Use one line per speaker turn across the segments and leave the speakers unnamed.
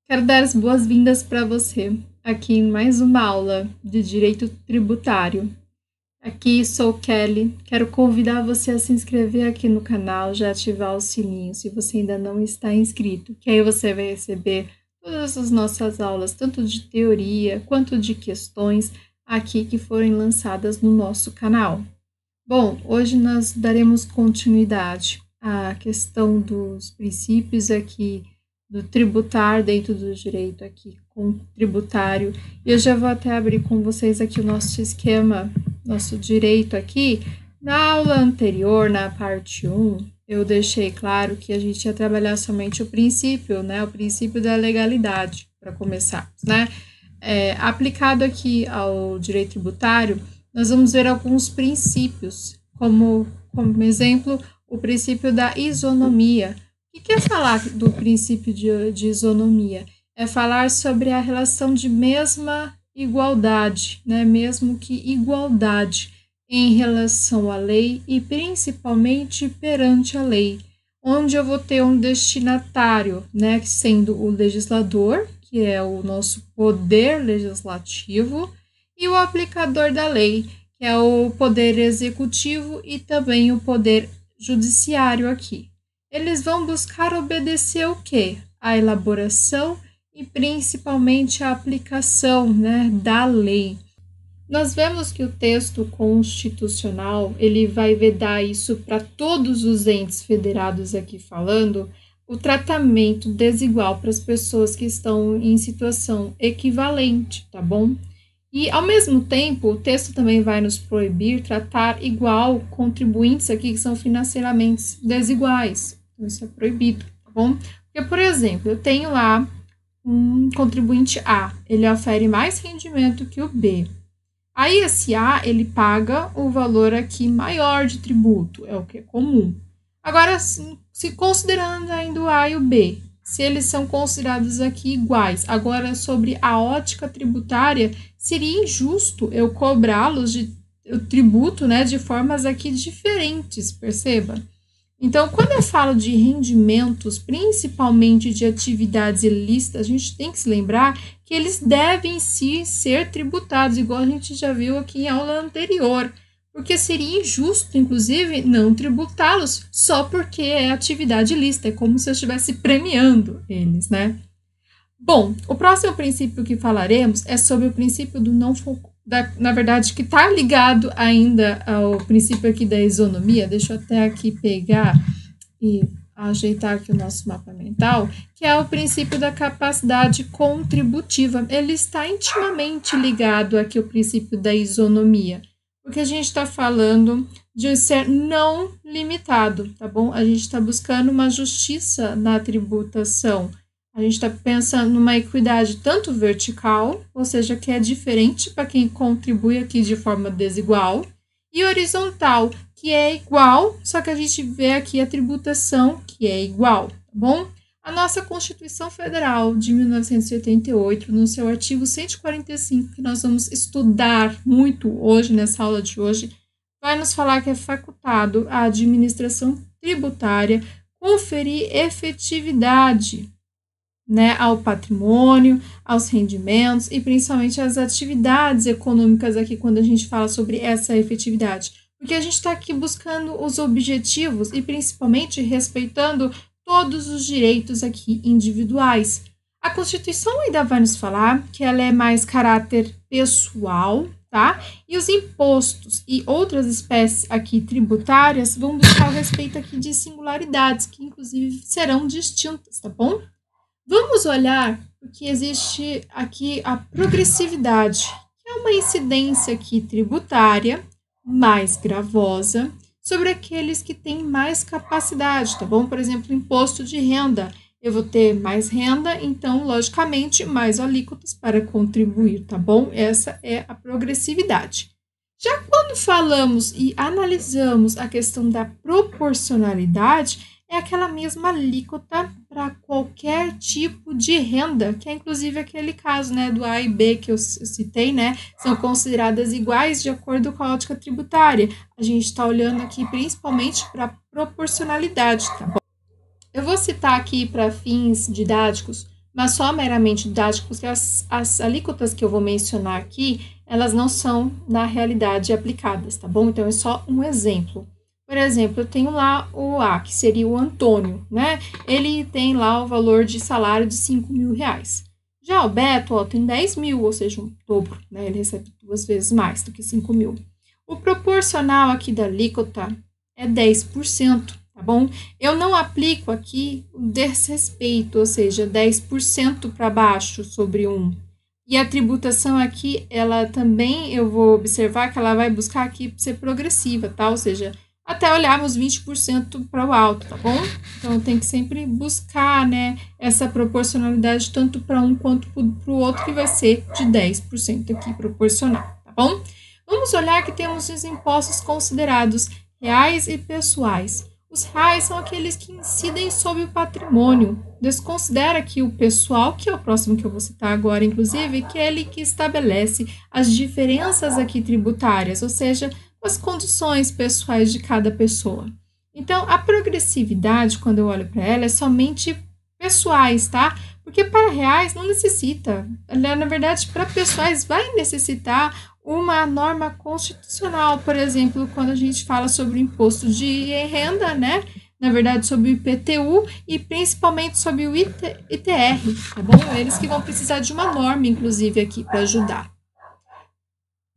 Quero dar as boas-vindas para você aqui em mais uma aula de Direito Tributário. Aqui sou Kelly, quero convidar você a se inscrever aqui no canal, já ativar o sininho se você ainda não está inscrito, que aí você vai receber todas as nossas aulas, tanto de teoria quanto de questões aqui que forem lançadas no nosso canal. Bom, hoje nós daremos continuidade à questão dos princípios aqui do tributar dentro do direito aqui com tributário. E eu já vou até abrir com vocês aqui o nosso esquema, nosso direito aqui. Na aula anterior, na parte 1, eu deixei claro que a gente ia trabalhar somente o princípio, né? O princípio da legalidade, para começar, né? Aplicado aqui ao direito tributário, nós vamos ver alguns princípios, como exemplo, o princípio da isonomia. O que é falar do princípio de isonomia? É falar sobre a relação de mesma igualdade, né? Mesmo que igualdade em relação à lei e principalmente perante a lei, onde eu vou ter um destinatário, né? Sendo o legislador, que é o nosso poder legislativo, e o aplicador da lei, que é o poder executivo e também o poder judiciário aqui. Eles vão buscar obedecer o quê? A elaboração e principalmente a aplicação, né, da lei. Nós vemos que o texto constitucional, ele vai vedar isso para todos os entes federados aqui falando, o tratamento desigual para as pessoas que estão em situação equivalente, tá bom? E, ao mesmo tempo, o texto também vai nos proibir tratar igual contribuintes aqui que são financeiramente desiguais. Então, isso é proibido, tá bom? Porque, por exemplo, eu tenho lá um contribuinte A, ele ofere mais rendimento que o B. Aí, esse A, ele paga o valor aqui maior de tributo, é o que é comum. Agora, se considerando ainda o A e o B, se eles são considerados aqui iguais, agora sobre a ótica tributária, seria injusto eu cobrá-los de tributo, né, de formas aqui diferentes, perceba? Então, quando eu falo de rendimentos, principalmente de atividades ilícitas, a gente tem que se lembrar que eles devem sim ser tributados, igual a gente já viu aqui em aula anterior, porque seria injusto, inclusive, não tributá-los só porque é atividade ilícita, é como se eu estivesse premiando eles, né? Bom, o próximo princípio que falaremos é sobre o princípio do não na verdade, que está ligado ainda ao princípio aqui da isonomia. Deixa eu até aqui pegar e ajeitar aqui o nosso mapa mental, que é o princípio da capacidade contributiva. Ele está intimamente ligado aqui ao princípio da isonomia, porque a gente está falando de ser não limitado, tá bom? A gente está buscando uma justiça na tributação. A gente está pensando numa equidade tanto vertical, ou seja, que é diferente para quem contribui aqui de forma desigual, e horizontal, que é igual, só que a gente vê aqui a tributação que é igual, tá bom? A nossa Constituição Federal de 1988, no seu artigo 145, que nós vamos estudar muito hoje, nessa aula de hoje, vai nos falar que é facultado à administração tributária conferir efetividade, né, ao patrimônio, aos rendimentos e principalmente às atividades econômicas aqui quando a gente fala sobre essa efetividade. Porque a gente está aqui buscando os objetivos e principalmente respeitando todos os direitos aqui individuais. A Constituição ainda vai nos falar que ela é mais caráter pessoal, tá? E os impostos e outras espécies aqui tributárias vão buscar o respeito aqui de singularidades, que inclusive serão distintas, tá bom? Vamos olhar porque existe aqui a progressividade, que é uma incidência aqui tributária mais gravosa sobre aqueles que têm mais capacidade, tá bom? Por exemplo, imposto de renda. Eu vou ter mais renda, então, logicamente, mais alíquotas para contribuir, tá bom? Essa é a progressividade. Já quando falamos e analisamos a questão da proporcionalidade, é aquela mesma alíquota para qualquer tipo de renda, que é inclusive aquele caso, né, do A e B que eu citei, né, são consideradas iguais de acordo com a ótica tributária. A gente está olhando aqui principalmente para a proporcionalidade, tá bom? Eu vou citar aqui para fins didáticos mas só meramente didático, porque as alíquotas que eu vou mencionar aqui, elas não são na realidade aplicadas, tá bom? Então, é só um exemplo. Por exemplo, eu tenho lá o A, que seria o Antônio, né? Ele tem lá o valor de salário de 5 mil reais. Já o Beto, ó, tem 10 mil, ou seja, um dobro, né? Ele recebe 2 vezes mais do que 5 mil. O proporcional aqui da alíquota é 10%, tá bom? Eu não aplico aqui o desrespeito, ou seja, 10% para baixo sobre 1. E a tributação aqui, ela também, eu vou observar que ela vai buscar aqui ser progressiva, tá? Ou seja, até olharmos 20% para o alto, tá bom? Então, tem que sempre buscar, né, essa proporcionalidade tanto para um quanto para o outro, que vai ser de 10% aqui proporcional, tá bom? Vamos olhar que temos os impostos considerados reais e pessoais. Os reais são aqueles que incidem sobre o patrimônio. Desconsidera aqui o pessoal, que é o próximo que eu vou citar agora, inclusive, que é ele que estabelece as diferenças aqui tributárias, ou seja, as condições pessoais de cada pessoa. Então, a progressividade, quando eu olho para ela, é somente pessoais, tá? Porque para reais não necessita. Na verdade, para pessoais vai necessitar uma norma constitucional, por exemplo, quando a gente fala sobre o imposto de renda, né? Na verdade, sobre o IPTU e principalmente sobre o ITR, tá bom? Eles que vão precisar de uma norma, inclusive, aqui para ajudar.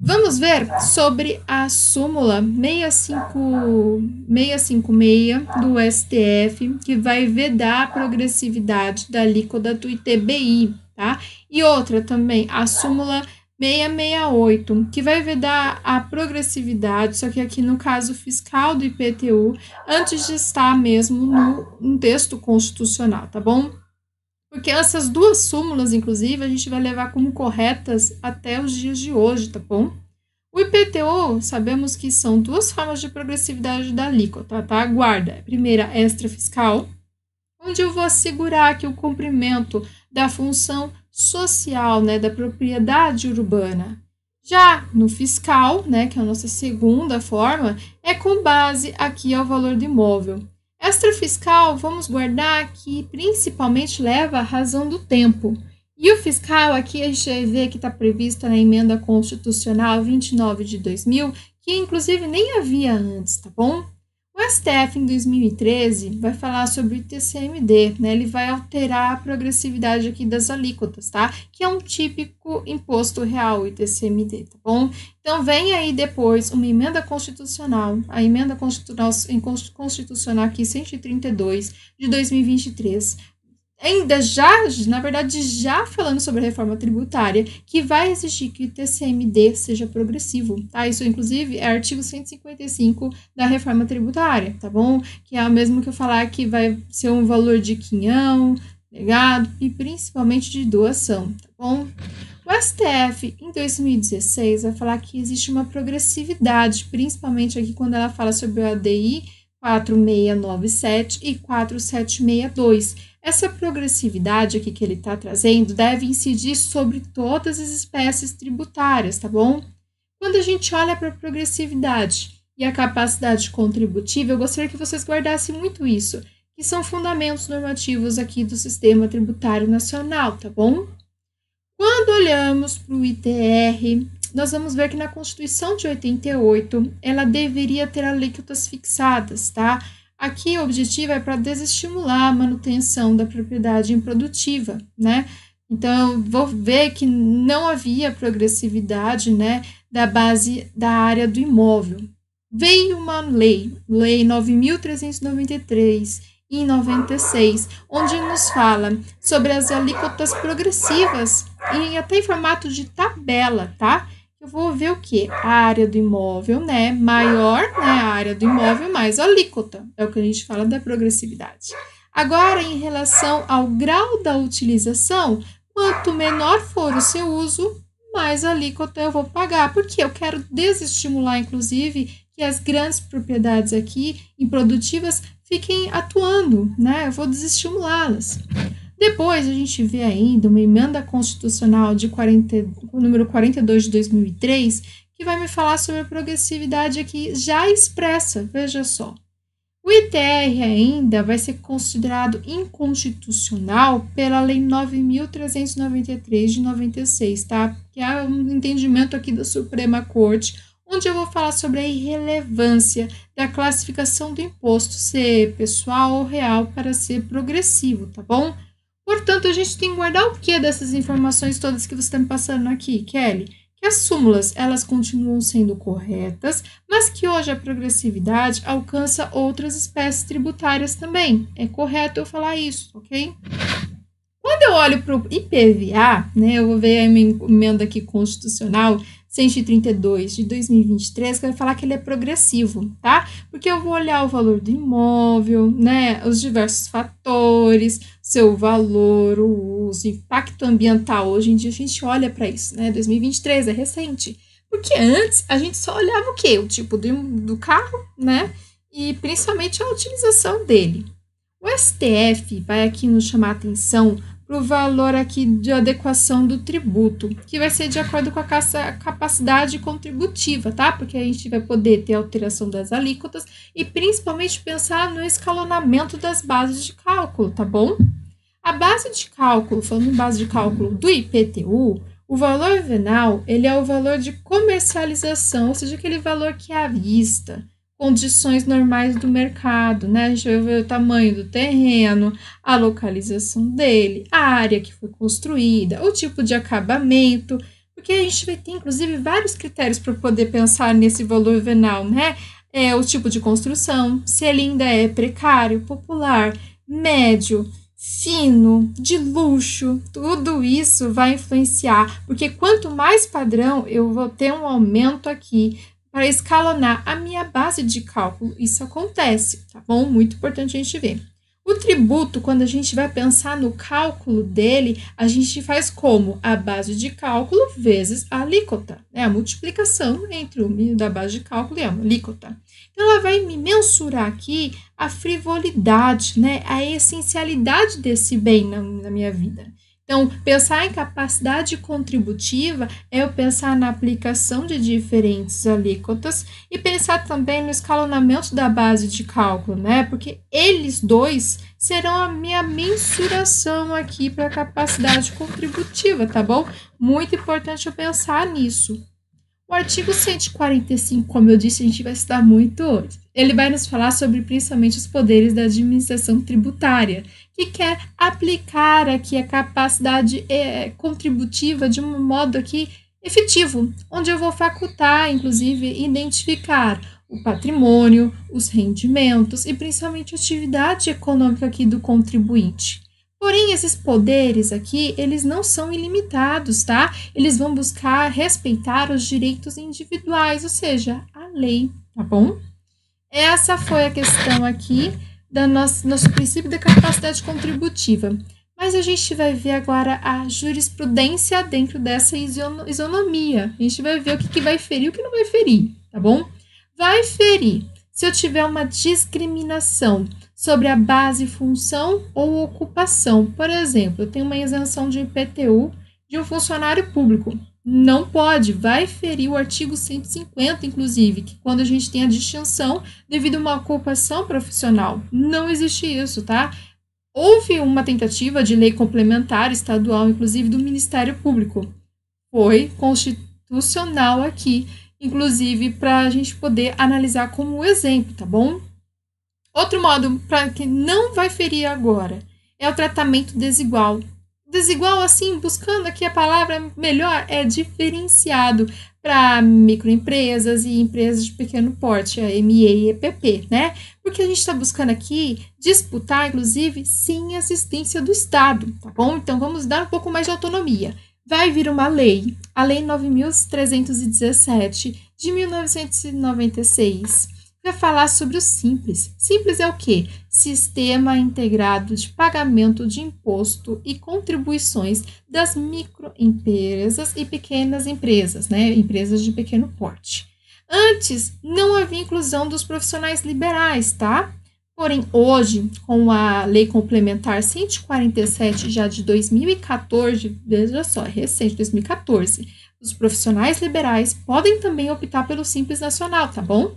Vamos ver sobre a súmula 656 do STF, que vai vedar a progressividade da alíquota do ITBI, tá? E outra também, a súmula 668, que vai vedar a progressividade, só que aqui no caso fiscal do IPTU, antes de estar mesmo no texto constitucional, tá bom? Porque essas duas súmulas, inclusive, a gente vai levar como corretas até os dias de hoje, tá bom? O IPTU, sabemos que são duas formas de progressividade da alíquota, tá? Guarda. A primeira, extrafiscal, onde eu vou assegurar que o cumprimento da função social, né, da propriedade urbana. Já no fiscal, né, que é a nossa segunda forma, é com base aqui ao valor do imóvel. Extrafiscal, vamos guardar que principalmente leva à razão do tempo. E o fiscal, aqui a gente vai ver que está prevista na emenda constitucional 29 de 2000, que inclusive nem havia antes, tá bom? O STF, em 2013, vai falar sobre o ITCMD, né? Ele vai alterar a progressividade aqui das alíquotas, tá? Que é um típico imposto real, o ITCMD, tá bom? Então, vem aí depois uma emenda constitucional, a emenda constitucional aqui, 132, de 2023, ainda já, na verdade, já falando sobre a reforma tributária, que vai exigir que o TCMD seja progressivo, tá? Isso, inclusive, é artigo 155 da reforma tributária, tá bom? Que é o mesmo que eu falar que vai ser um valor de quinhão, legado e principalmente de doação, tá bom? O STF, em 2016, vai falar que existe uma progressividade, principalmente aqui quando ela fala sobre o ADI 4697 e 4762. Essa progressividade aqui que ele está trazendo deve incidir sobre todas as espécies tributárias, tá bom? Quando a gente olha para a progressividade e a capacidade contributiva, eu gostaria que vocês guardassem muito isso, que são fundamentos normativos aqui do sistema tributário nacional, tá bom? Quando olhamos para o ITR, nós vamos ver que na Constituição de 88, ela deveria ter alíquotas fixadas, tá? Aqui o objetivo é para desestimular a manutenção da propriedade improdutiva, né? Então, vou ver que não havia progressividade, né, da base da área do imóvel. Veio uma lei 9.393, em 96, onde nos fala sobre as alíquotas progressivas e até em formato de tabela, tá? Eu vou ver o que? A área do imóvel, né? Maior, né? A área do imóvel mais a alíquota. É o que a gente fala da progressividade. Agora, em relação ao grau da utilização, quanto menor for o seu uso, mais alíquota eu vou pagar. Porque eu quero desestimular, inclusive, que as grandes propriedades aqui, improdutivas, fiquem atuando, né? Eu vou desestimulá-las. Depois, a gente vê ainda uma emenda constitucional número 42 de 2003, que vai me falar sobre a progressividade aqui já expressa, veja só. O ITR ainda vai ser considerado inconstitucional pela Lei 9.393 de 96, tá? Que é um entendimento aqui da Suprema Corte, onde eu vou falar sobre a irrelevância da classificação do imposto ser pessoal ou real para ser progressivo, tá bom? Portanto, a gente tem que guardar o que dessas informações todas que você está me passando aqui, Kelly? Que as súmulas, elas continuam sendo corretas, mas que hoje a progressividade alcança outras espécies tributárias também. É correto eu falar isso, ok? Quando eu olho para o IPVA, né, eu vou ver a minha emenda aqui constitucional 132 de 2023, que vai falar que ele é progressivo, tá? Porque eu vou olhar o valor do imóvel, né, os diversos fatores, seu valor, o uso, impacto ambiental. Hoje em dia a gente olha para isso, né? 2023 é recente. Porque antes a gente só olhava o quê? O tipo do carro, né? E principalmente a utilização dele. O STF vai aqui nos chamar a atenção para o valor aqui de adequação do tributo, que vai ser de acordo com a capacidade contributiva, tá? Porque a gente vai poder ter alteração das alíquotas e principalmente pensar no escalonamento das bases de cálculo, tá bom? A base de cálculo, falando em base de cálculo do IPTU, o valor venal, ele é o valor de comercialização, ou seja, aquele valor que é à vista, condições normais do mercado, né? A gente vai ver o tamanho do terreno, a localização dele, a área que foi construída, o tipo de acabamento, porque a gente vai ter, inclusive, vários critérios para poder pensar nesse valor venal, né? O tipo de construção, se ele ainda é precário, popular, médio, fino, de luxo, tudo isso vai influenciar, porque quanto mais padrão, eu vou ter um aumento aqui para escalonar a minha base de cálculo. Isso acontece, tá bom? Muito importante a gente ver. O tributo, quando a gente vai pensar no cálculo dele, a gente faz como? A base de cálculo vezes a alíquota, né? A multiplicação entre o da base de cálculo e a alíquota. Então, ela vai me mensurar aqui a frivolidade, né? A essencialidade desse bem na minha vida. Então, pensar em capacidade contributiva é eu pensar na aplicação de diferentes alíquotas e pensar também no escalonamento da base de cálculo, né? Porque eles dois serão a minha mensuração aqui para a capacidade contributiva, tá bom? Muito importante eu pensar nisso. O artigo 145, como eu disse, a gente vai estudar muito hoje. Ele vai nos falar sobre principalmente os poderes da administração tributária, que quer aplicar aqui a capacidade contributiva de um modo aqui efetivo, onde eu vou facultar, inclusive, identificar o patrimônio, os rendimentos e principalmente a atividade econômica aqui do contribuinte. Porém, esses poderes aqui, eles não são ilimitados, tá? Eles vão buscar respeitar os direitos individuais, ou seja, a lei, tá bom? Essa foi a questão aqui do nosso princípio da capacidade contributiva. Mas a gente vai ver agora a jurisprudência dentro dessa isonomia. A gente vai ver o que vai ferir e o que não vai ferir, tá bom? Vai ferir se eu tiver uma discriminação sobre a base, função ou ocupação. Por exemplo, eu tenho uma isenção de IPTU de um funcionário público. Não pode, vai ferir o artigo 150, inclusive, que quando a gente tem a distinção devido a uma ocupação profissional. Não existe isso, tá? Houve uma tentativa de lei complementar estadual, inclusive do Ministério Público. Foi constitucional aqui, inclusive para a gente poder analisar como exemplo, tá bom? Outro modo para que não vai ferir agora é o tratamento desigual. Desigual, assim, buscando aqui a palavra melhor, é diferenciado para microempresas e empresas de pequeno porte, a ME e EPP, né? Porque a gente está buscando aqui disputar, inclusive, sem assistência do Estado, tá bom? Então, vamos dar um pouco mais de autonomia. Vai vir uma lei, a Lei 9.317 de 1996, vai falar sobre o Simples. Simples é o quê? Sistema Integrado de Pagamento de Imposto e Contribuições das Microempresas e Pequenas Empresas, né? Empresas de pequeno porte. Antes, não havia inclusão dos profissionais liberais, tá? Porém, hoje, com a Lei Complementar 147, já de 2014, veja só, é recente, 2014, os profissionais liberais podem também optar pelo Simples Nacional, tá bom?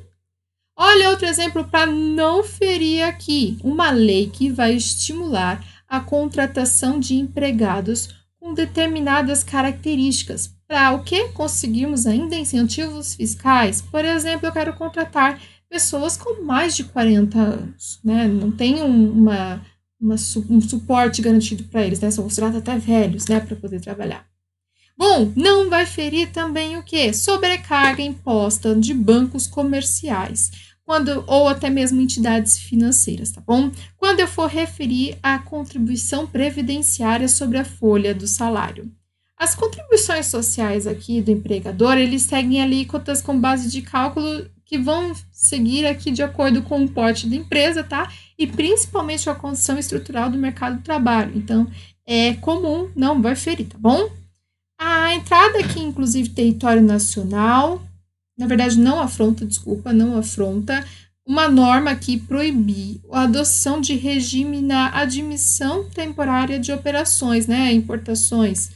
Olha outro exemplo para não ferir aqui. Uma lei que vai estimular a contratação de empregados com determinadas características. Para o que conseguirmos ainda incentivos fiscais? Por exemplo, eu quero contratar pessoas com mais de 40 anos, né? Não tem um suporte garantido para eles, né? São considerados até velhos, né? Para poder trabalhar. Bom, não vai ferir também o quê? Sobrecarga imposta de bancos comerciais, ou até mesmo entidades financeiras, tá bom? Quando eu for referir a contribuição previdenciária sobre a folha do salário. As contribuições sociais aqui do empregador, eles seguem alíquotas com base de cálculo que vão seguir aqui de acordo com o porte da empresa, tá? E principalmente a condição estrutural do mercado do trabalho. Então, é comum, não vai ferir, tá bom? A entrada aqui, inclusive, território nacional, na verdade, não afronta uma norma que proíbe a adoção de regime na admissão temporária de operações, né, importações,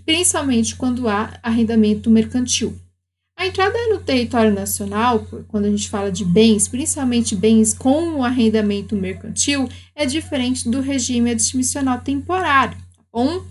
principalmente quando há arrendamento mercantil. A entrada no território nacional, quando a gente fala de bens, principalmente bens com arrendamento mercantil, é diferente do regime admissional temporário, tá bom?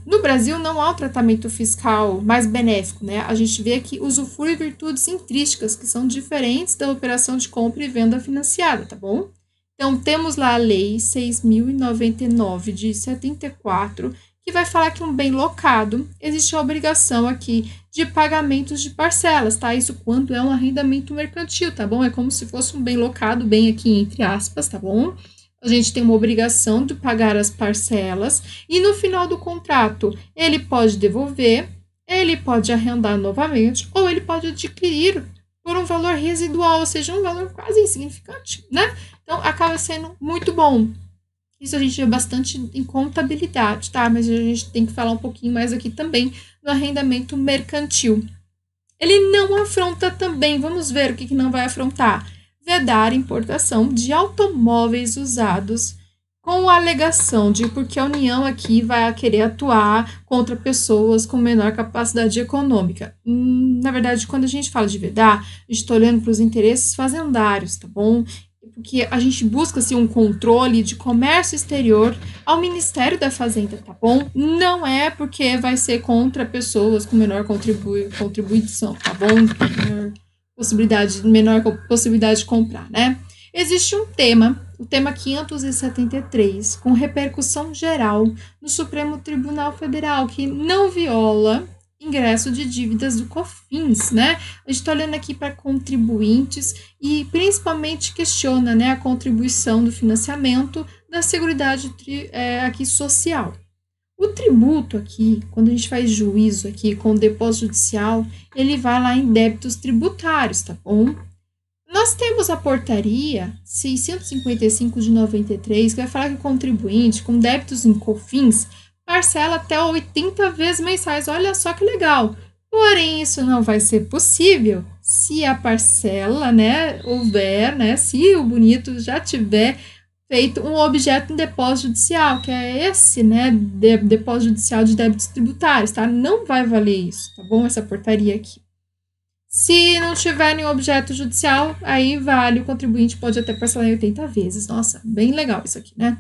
No Brasil não há um tratamento fiscal mais benéfico, né? A gente vê que usufrui virtudes intrínsecas que são diferentes da operação de compra e venda financiada, tá bom? Então, temos lá a Lei 6.099 de 74, que vai falar que um bem locado existe a obrigação aqui de pagamentos de parcelas, tá? Isso quando é um arrendamento mercantil, tá bom? É como se fosse um bem locado, bem aqui entre aspas, tá bom? A gente tem uma obrigação de pagar as parcelas e no final do contrato ele pode devolver, ele pode arrendar novamente ou ele pode adquirir por um valor residual, ou seja, um valor quase insignificante, né? Então acaba sendo muito bom. Isso a gente vê bastante em contabilidade, tá? Mas a gente tem que falar um pouquinho mais aqui também no arrendamento mercantil. Ele não afronta também, vamos ver o que não vai afrontar. Vedar importação de automóveis usados com a alegação de porque a União aqui vai querer atuar contra pessoas com menor capacidade econômica. Na verdade, quando a gente fala de vedar, a gente está olhando para os interesses fazendários, tá bom? Porque a gente busca assim, um controle de comércio exterior ao Ministério da Fazenda, tá bom? Não é porque vai ser contra pessoas com menor contribuição, tá bom? Menor possibilidade de comprar, né? Existe um tema, o tema 573, com repercussão geral no Supremo Tribunal Federal, que não viola ingresso de dívidas do COFINS, né? A gente está olhando aqui para contribuintes e principalmente questiona, né, a contribuição do financiamento da Seguridade aqui social. O tributo aqui, quando a gente faz juízo aqui com o depósito judicial, ele vai lá em débitos tributários, tá bom? Nós temos a portaria 655 de 93, que vai falar que o contribuinte com débitos em COFINS parcela até 80 vezes mensais. Olha só que legal. Porém, isso não vai ser possível se a parcela, né, houver, né, se o bonito já tiver feito um objeto em depósito judicial, que é esse, né, depósito judicial de débitos tributários, tá? Não vai valer isso, tá bom? Essa portaria aqui. Se não tiver nenhum objeto judicial, aí vale, o contribuinte pode até parcelar em 80 vezes. Nossa, bem legal isso aqui, né?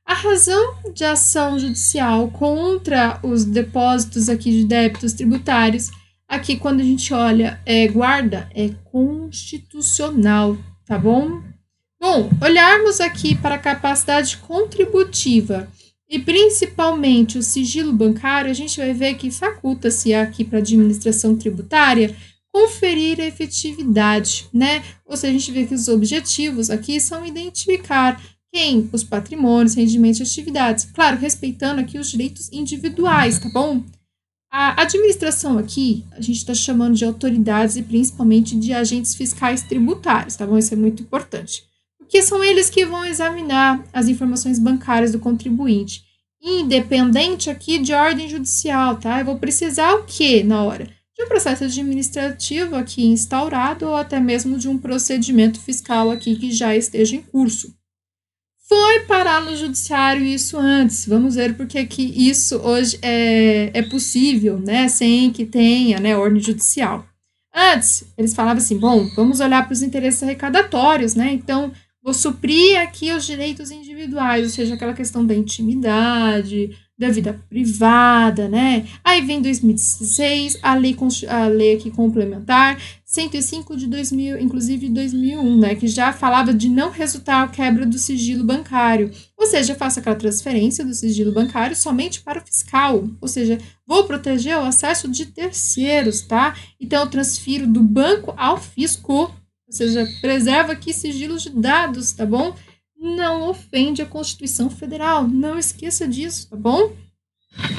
A razão de ação judicial contra os depósitos aqui de débitos tributários, aqui quando a gente olha, guarda, é constitucional, tá bom? Bom, olharmos aqui para a capacidade contributiva e principalmente o sigilo bancário, a gente vai ver que faculta-se aqui para a administração tributária conferir a efetividade, né? Ou seja, a gente vê que os objetivos aqui são identificar quem? Os patrimônios, rendimentos e atividades. Claro, respeitando aqui os direitos individuais, tá bom? A administração aqui, a gente está chamando de autoridades e principalmente de agentes fiscais tributários, tá bom? Isso é muito importante. Porque são eles que vão examinar as informações bancárias do contribuinte, independente aqui de ordem judicial, tá? Eu vou precisar o quê na hora? De um processo administrativo aqui instaurado ou até mesmo de um procedimento fiscal aqui que já esteja em curso. Foi parar no judiciário isso antes. Vamos ver porque que isso hoje é possível, né? Sem que tenha, né, ordem judicial. Antes, eles falavam assim, bom, vamos olhar para os interesses arrecadatórios, né? Então, vou suprir aqui os direitos individuais, ou seja, aquela questão da intimidade, da vida privada, né? Aí vem 2016, a lei aqui complementar, 105 de 2000, inclusive 2001, né? Que já falava de não resultar a quebra do sigilo bancário. Ou seja, eu faço aquela transferência do sigilo bancário somente para o fiscal, ou seja, vou proteger o acesso de terceiros, tá? Então, eu transfiro do banco ao fisco, ou seja, preserva aqui sigilos de dados, tá bom? Não ofende a Constituição Federal, não esqueça disso, tá bom?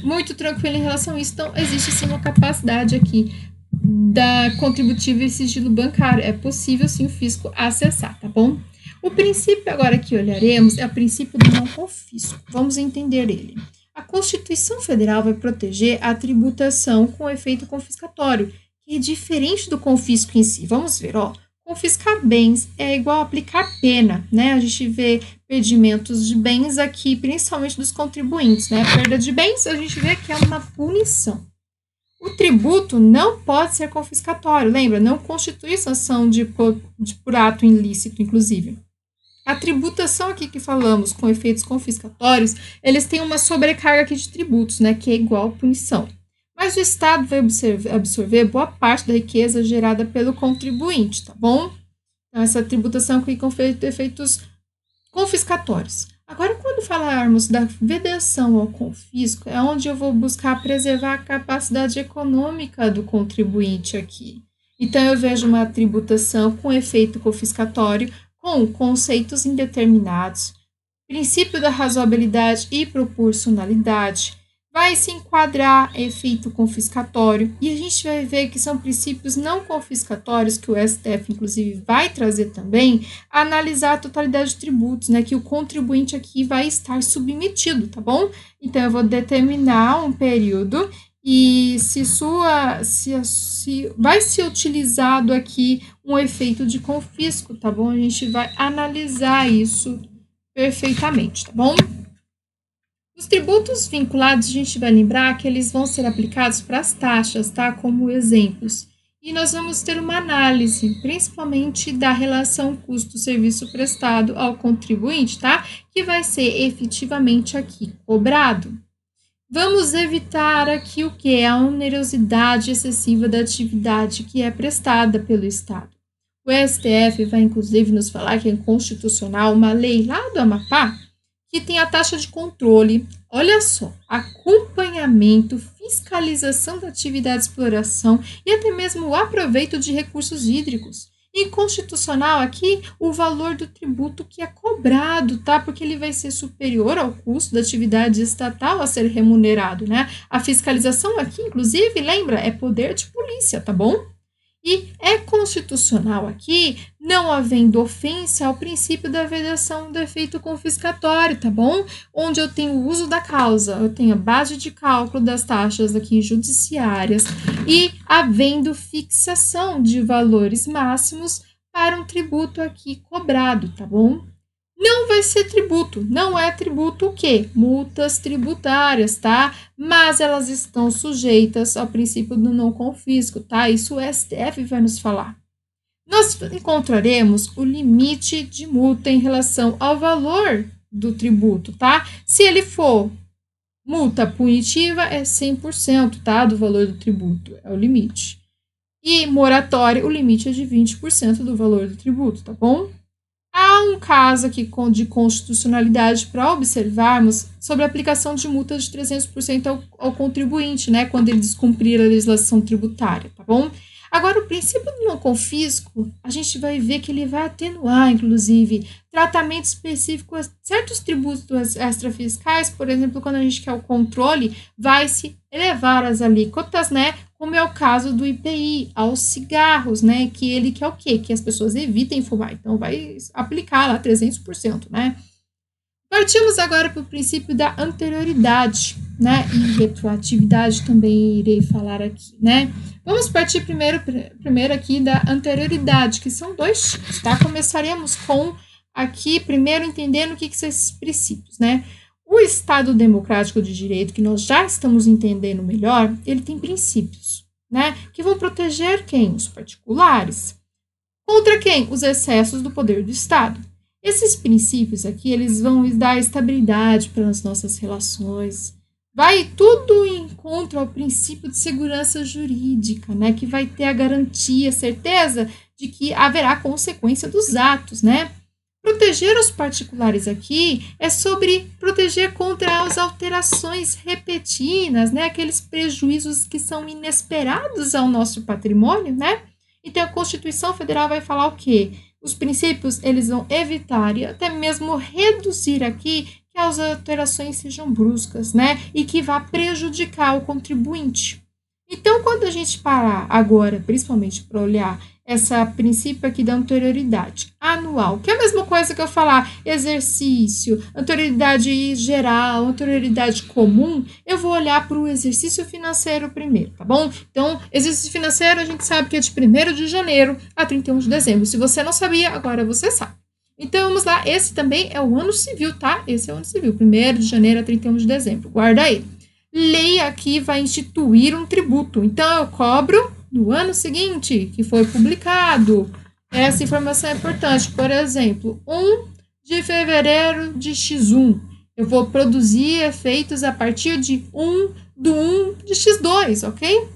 Muito tranquilo em relação a isso, então existe sim uma capacidade aqui da contributiva e sigilo bancário, é possível sim o fisco acessar, tá bom? O princípio agora que olharemos é o princípio do não confisco, vamos entender ele. A Constituição Federal vai proteger a tributação com efeito confiscatório, que é diferente do confisco em si, vamos ver, ó. Confiscar bens é igual a aplicar pena, né? A gente vê perdimentos de bens aqui, principalmente dos contribuintes, né? A perda de bens, a gente vê que é uma punição. O tributo não pode ser confiscatório, lembra? Não constitui sanção por ato ilícito, inclusive. A tributação aqui que falamos com efeitos confiscatórios, eles têm uma sobrecarga aqui de tributos, né? Que é igual a punição. Mas o Estado vai absorver boa parte da riqueza gerada pelo contribuinte, tá bom? Então, essa tributação aqui com efeitos confiscatórios. Agora, quando falarmos da vedação ao confisco, é onde eu vou buscar preservar a capacidade econômica do contribuinte aqui. Então, eu vejo uma tributação com efeito confiscatório, com conceitos indeterminados, princípio da razoabilidade e proporcionalidade, vai se enquadrar efeito confiscatório, e a gente vai ver que são princípios não confiscatórios, que o STF, inclusive, vai trazer também, a analisar a totalidade de tributos, né, que o contribuinte aqui vai estar submetido, tá bom? Então, eu vou determinar um período, e se vai ser utilizado aqui um efeito de confisco, tá bom? A gente vai analisar isso perfeitamente, tá bom? Os tributos vinculados, a gente vai lembrar que eles vão ser aplicados para as taxas, tá? Como exemplos. E nós vamos ter uma análise, principalmente da relação custo-serviço prestado ao contribuinte, tá? Que vai ser efetivamente aqui cobrado. Vamos evitar aqui o que? A onerosidade excessiva da atividade que é prestada pelo Estado. O STF vai, inclusive, nos falar que é inconstitucional uma lei lá do Amapá, que tem a taxa de controle, olha só, acompanhamento, fiscalização da atividade de exploração e até mesmo o aproveito de recursos hídricos. Inconstitucional aqui o valor do tributo que é cobrado, tá? Porque ele vai ser superior ao custo da atividade estatal a ser remunerado, né? A fiscalização aqui, inclusive, lembra, é poder de polícia, tá bom? E é constitucional aqui, não havendo ofensa ao princípio da vedação do efeito confiscatório, tá bom? Onde eu tenho o uso da causa, eu tenho a base de cálculo das taxas aqui judiciárias e havendo fixação de valores máximos para um tributo aqui cobrado, tá bom? Não vai ser tributo, não é tributo o quê? Multas tributárias, tá? Mas elas estão sujeitas ao princípio do não confisco, tá? Isso o STF vai nos falar. Nós encontraremos o limite de multa em relação ao valor do tributo, tá? Se ele for multa punitiva, é 100%, tá? Do valor do tributo, é o limite. E moratória, o limite é de 20% do valor do tributo, tá bom? Há um caso aqui de constitucionalidade para observarmos sobre a aplicação de multas de 300% ao contribuinte, né, quando ele descumprir a legislação tributária, tá bom? Agora, o princípio do não confisco, a gente vai ver que ele vai atenuar, inclusive, tratamento específico a certos tributos extrafiscais, por exemplo, quando a gente quer o controle, vai se elevar as alíquotas, né, como é o caso do IPI, aos cigarros, né, que ele quer o quê? Que as pessoas evitem fumar, então vai aplicar lá 300%, né. Partimos agora para o princípio da anterioridade, né, e retroatividade também irei falar aqui, né. Vamos partir primeiro aqui da anterioridade, que são dois tipos, tá? Começaremos com aqui, primeiro entendendo o que são esses princípios, né. O Estado democrático de direito, que nós já estamos entendendo melhor, ele tem princípios. né? Que vão proteger quem? Os particulares. Contra quem? Os excessos do poder do Estado. Esses princípios aqui, eles vão dar estabilidade para as nossas relações. Vai tudo em encontro ao princípio de segurança jurídica, né? Que vai ter a garantia, a certeza de que haverá consequência dos atos, né? Proteger os particulares aqui é sobre proteger contra as alterações repetidas, né? Aqueles prejuízos que são inesperados ao nosso patrimônio, né? Então, a Constituição Federal vai falar o quê? Os princípios, eles vão evitar e até mesmo reduzir aqui que as alterações sejam bruscas, né? E que vá prejudicar o contribuinte. Então, quando a gente parar agora, principalmente para olhar esse princípio aqui da anterioridade anual, que é a mesma coisa que eu falar exercício, anterioridade geral, anterioridade comum, eu vou olhar para o exercício financeiro primeiro, tá bom? Então, exercício financeiro a gente sabe que é de 1º de janeiro a 31 de dezembro. Se você não sabia, agora você sabe. Então, vamos lá, esse também é o ano civil, tá? Esse é o ano civil, 1º de janeiro a 31 de dezembro. Guarda aí. Lei aqui vai instituir um tributo. Então, eu cobro no ano seguinte que foi publicado. Essa informação é importante. Por exemplo, 1 de fevereiro de X1. Eu vou produzir efeitos a partir de 1 de X2, ok?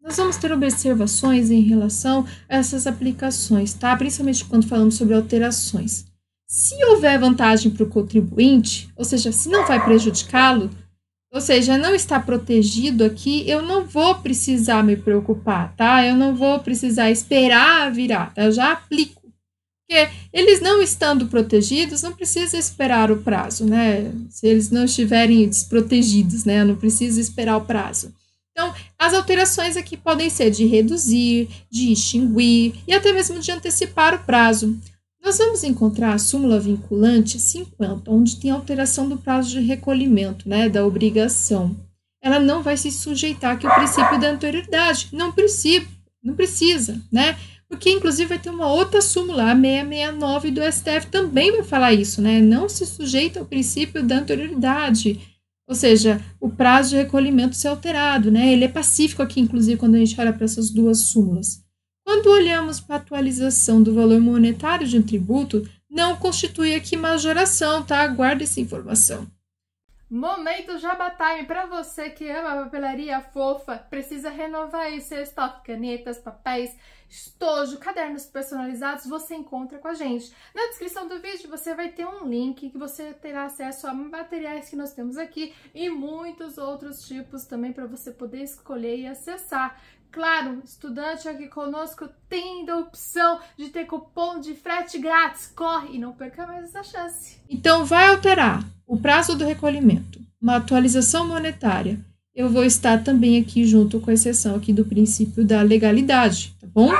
Nós vamos ter observações em relação a essas aplicações, tá? Principalmente quando falamos sobre alterações. Se houver vantagem para o contribuinte, ou seja, se não vai prejudicá-lo, ou seja, não está protegido aqui, eu não vou precisar me preocupar, tá? Eu não vou precisar esperar virar, tá? Eu já aplico. Porque eles não estando protegidos, não precisa esperar o prazo, né? Se eles não estiverem desprotegidos, né? Eu não preciso esperar o prazo. Então, as alterações aqui podem ser de reduzir, de extinguir e até mesmo de antecipar o prazo. Nós vamos encontrar a súmula vinculante 50, onde tem alteração do prazo de recolhimento, né, da obrigação. Ela não vai se sujeitar aqui ao princípio da anterioridade. Não precisa, né? Porque, inclusive, vai ter uma outra súmula, a 669 do STF também vai falar isso, né? Não se sujeita ao princípio da anterioridade. Ou seja, o prazo de recolhimento ser alterado, né? Ele é pacífico aqui, inclusive, quando a gente olha para essas duas súmulas. Quando olhamos para a atualização do valor monetário de um tributo, não constitui aqui majoração, tá? Guarde essa informação.
Momento Jabá Time para você que ama a papelaria fofa, precisa renovar aí seu estoque, canetas, papéis, estojo, cadernos personalizados, você encontra com a gente. Na descrição do vídeo você vai ter um link que você terá acesso a materiais que nós temos aqui e muitos outros tipos também para você poder escolher e acessar. Claro, estudante aqui conosco tem a opção de ter cupom de frete grátis. Corre e não perca mais essa chance.
Então, vai alterar o prazo do recolhimento, uma atualização monetária. Eu vou estar também aqui junto com a exceção aqui do princípio da legalidade, tá bom?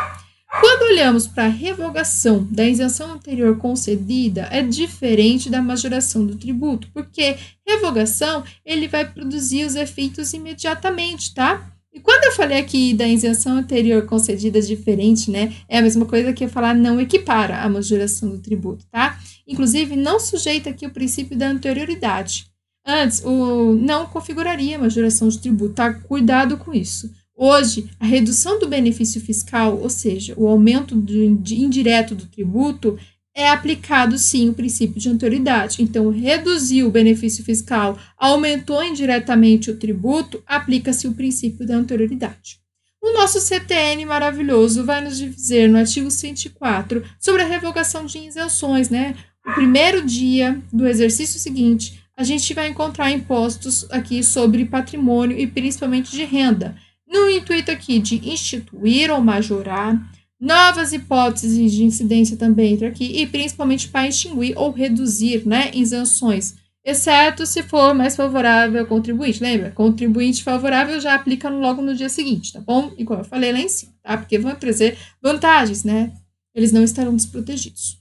Quando olhamos para a revogação da isenção anterior concedida, é diferente da majoração do tributo, porque revogação ele vai produzir os efeitos imediatamente, tá? E quando eu falei aqui da isenção anterior concedida diferente, né, é a mesma coisa que eu falar não equipara a majoração do tributo, tá? Inclusive, não sujeita aqui o princípio da anterioridade. Antes, o não configuraria a majoração de tributo, tá? Cuidado com isso. Hoje, a redução do benefício fiscal, ou seja, o aumento indireto do tributo, é aplicado sim o princípio de anterioridade. Então, reduziu o benefício fiscal, aumentou indiretamente o tributo, aplica-se o princípio da anterioridade. O nosso CTN maravilhoso vai nos dizer no artigo 104 sobre a revogação de isenções, né? O primeiro dia do exercício seguinte, a gente vai encontrar impostos aqui sobre patrimônio e principalmente de renda, no intuito aqui de instituir ou majorar. Novas hipóteses de incidência também entram aqui, e principalmente para extinguir ou reduzir, né, isenções, exceto se for mais favorável ao contribuinte. Lembra? Contribuinte favorável já aplica logo no dia seguinte, tá bom? Igual eu falei lá em cima, tá? Porque vão trazer vantagens, né? Eles não estarão desprotegidos.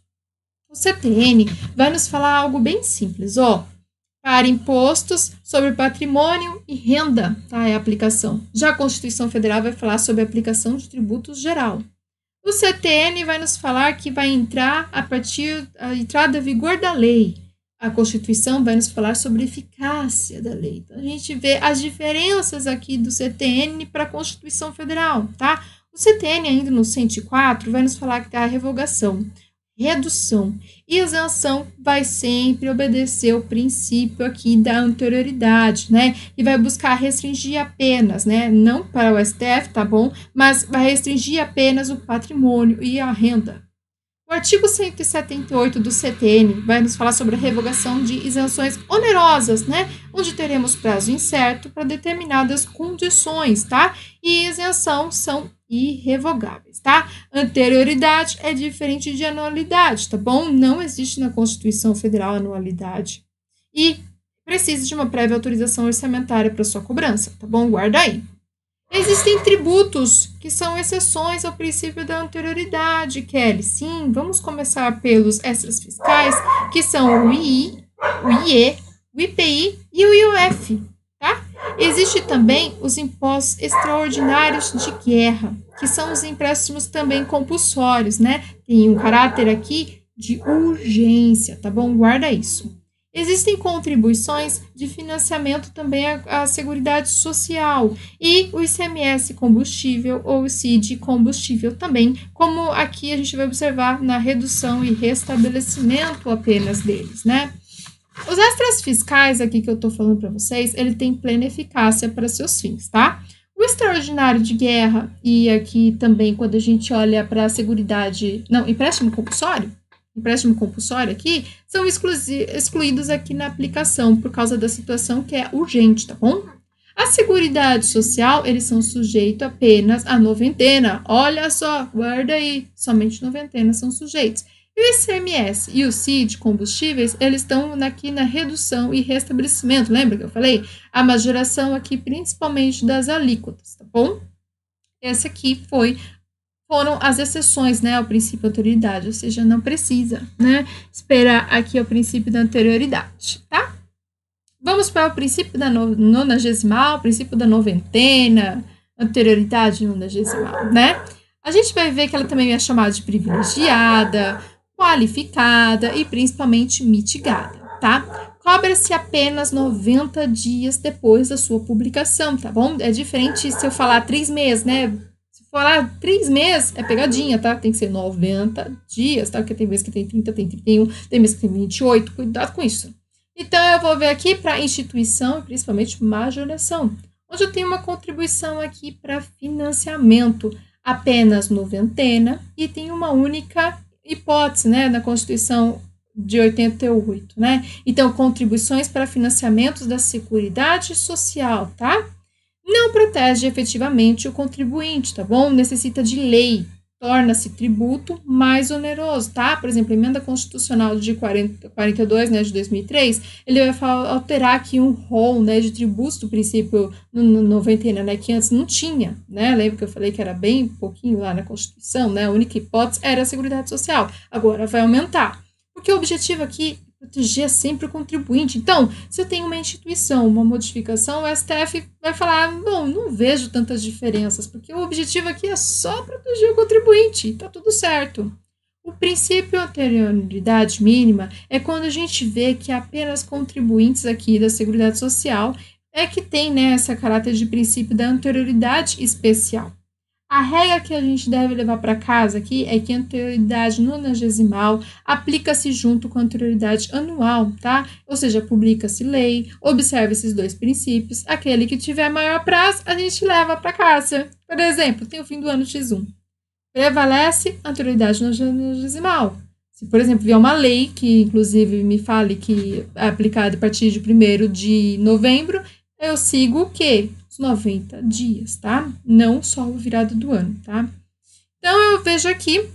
O CTN vai nos falar algo bem simples, ó. Para impostos sobre patrimônio e renda, tá? É a aplicação. Já a Constituição Federal vai falar sobre a aplicação de tributos geral. O CTN vai nos falar que vai entrar a partir da entrada em vigor da lei. a Constituição vai nos falar sobre a eficácia da lei. Então, a gente vê as diferenças aqui do CTN para a Constituição Federal, tá? O CTN, ainda no 104, vai nos falar que da revogação, redução e isenção vai sempre obedecer o princípio aqui da anterioridade, né? E vai buscar restringir apenas, né? Não para o STF, tá bom? Mas vai restringir apenas o patrimônio e a renda. O artigo 178 do CTN vai nos falar sobre a revogação de isenções onerosas, né? Onde teremos prazo incerto para determinadas condições, tá? E isenção são irrevogáveis, tá? Anterioridade é diferente de anualidade, tá bom? Não existe na Constituição Federal anualidade. E precisa de uma prévia autorização orçamentária para sua cobrança, tá bom? Guarda aí. Existem tributos que são exceções ao princípio da anterioridade, Kelly. Sim, vamos começar pelos extras fiscais, que são o II, o IE, o IPI e o IOF, tá? Existe também os impostos extraordinários de guerra, que são os empréstimos também compulsórios, né? Tem um caráter aqui de urgência, tá bom? Guarda isso. Existem contribuições de financiamento também à Seguridade Social e o ICMS combustível ou o CID combustível também, como aqui a gente vai observar na redução e restabelecimento apenas deles, né? Os extras fiscais aqui que eu tô falando para vocês, ele tem plena eficácia para seus fins, tá? O extraordinário de guerra e aqui também quando a gente olha para a Seguridade, não, empréstimo compulsório aqui, são excluídos aqui na aplicação por causa da situação que é urgente, tá bom? A Seguridade Social, eles são sujeitos apenas à noventena. Olha só, guarda aí, somente noventenas são sujeitos. E o ICMS e o CID, combustíveis, eles estão aqui na redução e restabelecimento. Lembra que eu falei? A majoração aqui, principalmente das alíquotas, tá bom? Essa aqui foram as exceções, né, ao princípio da anterioridade, ou seja, não precisa, né, esperar aqui o princípio da anterioridade, tá? Vamos para o princípio da nonagesimal, princípio da noventena, anterioridade nonagesimal, né? A gente vai ver que ela também é chamada de privilegiada, qualificada e principalmente mitigada, tá? Cobra-se apenas 90 dias depois da sua publicação, tá bom? É diferente se eu falar 3 meses, né? Falar 3 meses é pegadinha, tá? Tem que ser 90 dias, tá? Porque tem mês que tem 30, tem 31, tem mês que tem 28, cuidado com isso. Então, eu vou ver aqui para instituição e principalmente majoração, onde eu tenho uma contribuição aqui para financiamento, apenas noventena, e tem uma única hipótese, né? Na Constituição de 88, né? Então, contribuições para financiamentos da Seguridade Social, tá? Não protege efetivamente o contribuinte, tá bom? Necessita de lei, torna-se tributo mais oneroso, tá? Por exemplo, a emenda constitucional de 42, né, de 2003, ele vai alterar aqui um rol, né, de tributos do princípio no 90, né, que antes não tinha, né? Lembra que eu falei que era bem pouquinho lá na Constituição, né? A única hipótese era a Seguridade Social. Agora vai aumentar. Porque o objetivo aqui proteger sempre o contribuinte. Então, se eu tenho uma instituição, uma modificação, o STF vai falar, bom, não vejo tantas diferenças, porque o objetivo aqui é só proteger o contribuinte, tá tudo certo. O princípio anterioridade mínima é quando a gente vê que apenas contribuintes aqui da Seguridade Social é que tem, né, essa caráter de princípio da anterioridade especial. A regra que a gente deve levar para casa aqui é que a anterioridade nonagesimal aplica-se junto com a anterioridade anual, tá? Ou seja, publica-se lei, observa esses 2 princípios, aquele que tiver maior prazo, a gente leva para casa. Por exemplo, tem o fim do ano X1. Prevalece a anterioridade nonagesimal. Se, por exemplo, vier uma lei que, inclusive, me fale que é aplicada a partir de 1º de novembro, eu sigo o quê? 90 dias, tá? Não só o virado do ano, tá? Então, eu vejo aqui,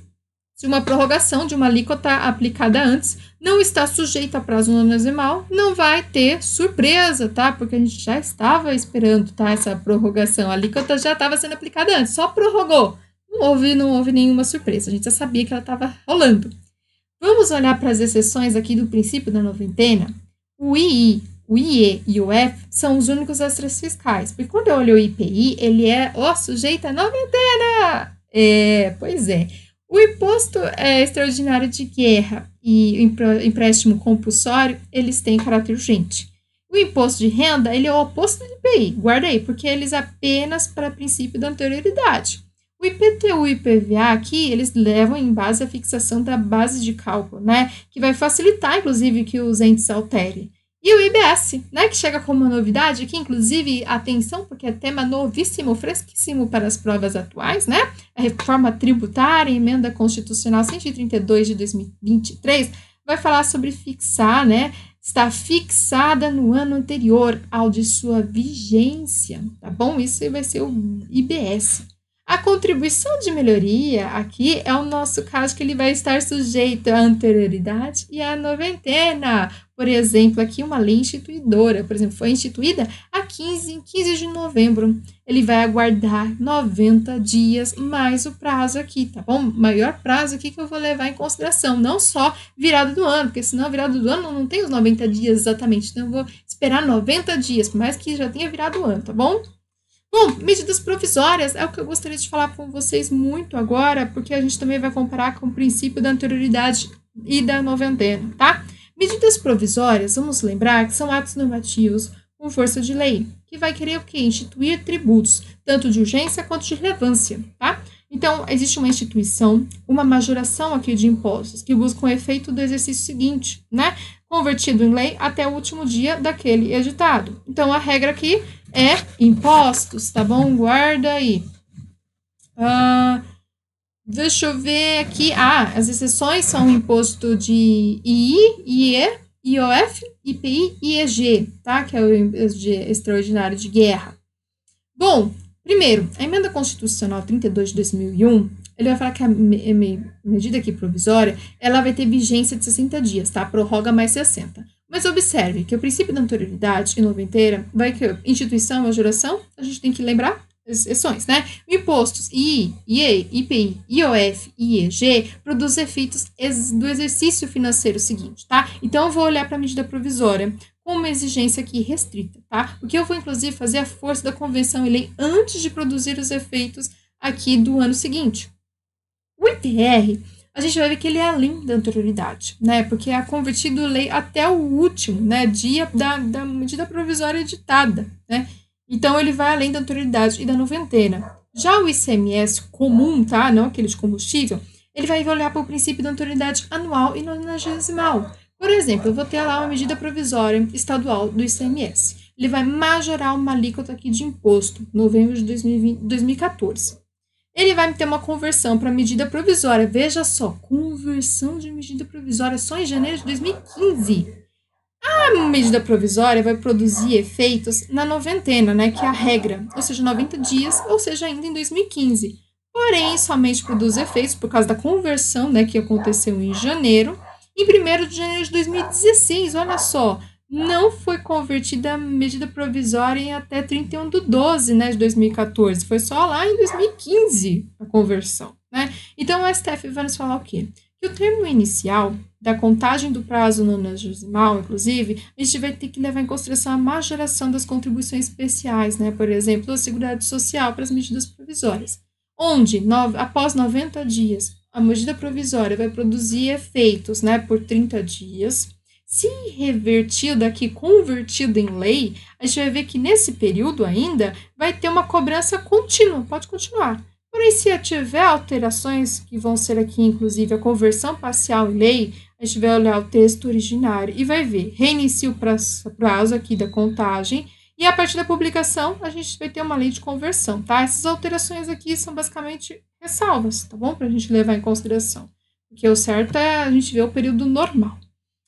se uma prorrogação de uma alíquota aplicada antes não está sujeita a prazo nonagesimal, não vai ter surpresa, tá? Porque a gente já estava esperando, tá? Essa prorrogação, a alíquota já estava sendo aplicada antes, só prorrogou. Não houve nenhuma surpresa, a gente já sabia que ela estava rolando. Vamos olhar para as exceções aqui do princípio da noventena. O II, o IE e o F são os únicos extras fiscais, porque quando eu olho o IPI, ele é sujeito à noventena. Pois é. O imposto extraordinário de guerra e empréstimo compulsório, eles têm caráter urgente. O imposto de renda, ele é o oposto do IPI, guarda aí, porque eles apenas para princípio da anterioridade. O IPTU e o IPVA aqui, eles levam em base a fixação da base de cálculo, né, que vai facilitar, inclusive, que os entes alterem. E o IBS, né, que chega como uma novidade aqui, inclusive, atenção, porque é tema novíssimo, fresquíssimo para as provas atuais, né? A reforma tributária, emenda constitucional 132 de 2023, vai falar sobre fixar, né? Está fixada no ano anterior ao de sua vigência, tá bom? Isso vai ser o IBS. A contribuição de melhoria aqui é o nosso caso que ele vai estar sujeito à anterioridade e à noventena. Por exemplo, aqui uma lei instituidora, por exemplo, foi instituída em 15 de novembro. Ele vai aguardar 90 dias mais o prazo aqui, tá bom? Maior prazo aqui que eu vou levar em consideração, não só virado do ano, porque senão virado do ano não tem os 90 dias exatamente, então eu vou esperar 90 dias, por mais que já tenha virado o ano, tá bom? Bom, medidas provisórias é o que eu gostaria de falar com vocês muito agora, porque a gente também vai comparar com o princípio da anterioridade e da noventena, tá? Medidas provisórias, vamos lembrar que são atos normativos com força de lei, que vai querer o quê? Instituir tributos, tanto de urgência quanto de relevância, tá? Então, existe uma instituição, uma majoração aqui de impostos, que busca o efeito do exercício seguinte, né? Convertido em lei até o último dia daquele editado. Então, a regra aqui é impostos, tá bom? Guarda aí. Deixa eu ver aqui. As exceções são o imposto de II, IE, IOF, IPI e EG, tá? Que é o extraordinário de guerra. Bom, primeiro, a emenda constitucional 32 de 2001, ele vai falar que a medida aqui provisória, ela vai ter vigência de 60 dias, tá? Prorroga mais 60. Mas observe que o princípio da anterioridade e noventeira vai que instituição, majoração, a gente tem que lembrar exceções, né? Impostos II, IE, IPI, IOF e IEG produzem efeitos do exercício financeiro seguinte, tá? Então, eu vou olhar para a medida provisória com uma exigência aqui restrita, tá? Porque eu vou, inclusive, fazer a força da convenção e lei antes de produzir os efeitos aqui do ano seguinte. O ITR, a gente vai ver que ele é além da anterioridade, né? Porque é convertido lei até o último, né, dia da medida provisória editada, né? Então, ele vai além da anterioridade e da noventena. Já o ICMS comum, tá? Não aquele de combustível, ele vai olhar para o princípio da anterioridade anual e nonagesimal. Por exemplo, eu vou ter lá uma medida provisória estadual do ICMS. Ele vai majorar uma alíquota aqui de imposto, novembro de 2014. Ele vai ter uma conversão para medida provisória. Veja só, conversão de medida provisória só em janeiro de 2015. A medida provisória vai produzir efeitos na noventena, né, que é a regra, ou seja, 90 dias, ou seja, ainda em 2015. Porém, somente produz efeitos por causa da conversão, né, que aconteceu em janeiro. Em 1º de janeiro de 2016, olha só, não foi convertida a medida provisória em até 31 de 12, né, de 2014. Foi só lá em 2015 a conversão, né? Então, o STF vai nos falar o quê? Que o termo inicial da contagem do prazo nonagesimal, inclusive, a gente vai ter que levar em consideração a majoração das contribuições especiais, né? Por exemplo, a Seguridade Social para as medidas provisórias, onde, após 90 dias, a medida provisória vai produzir efeitos, né, por 30 dias. Se revertido aqui, convertido em lei, a gente vai ver que nesse período ainda vai ter uma cobrança contínua, pode continuar. Porém, se tiver alterações, que vão ser aqui, inclusive, a conversão parcial em lei, a gente vai olhar o texto originário e vai ver, reinicia o prazo aqui da contagem, e a partir da publicação, a gente vai ter uma lei de conversão, tá? Essas alterações aqui são basicamente ressalvas, tá bom? Para a gente levar em consideração. Porque o certo é a gente ver o período normal.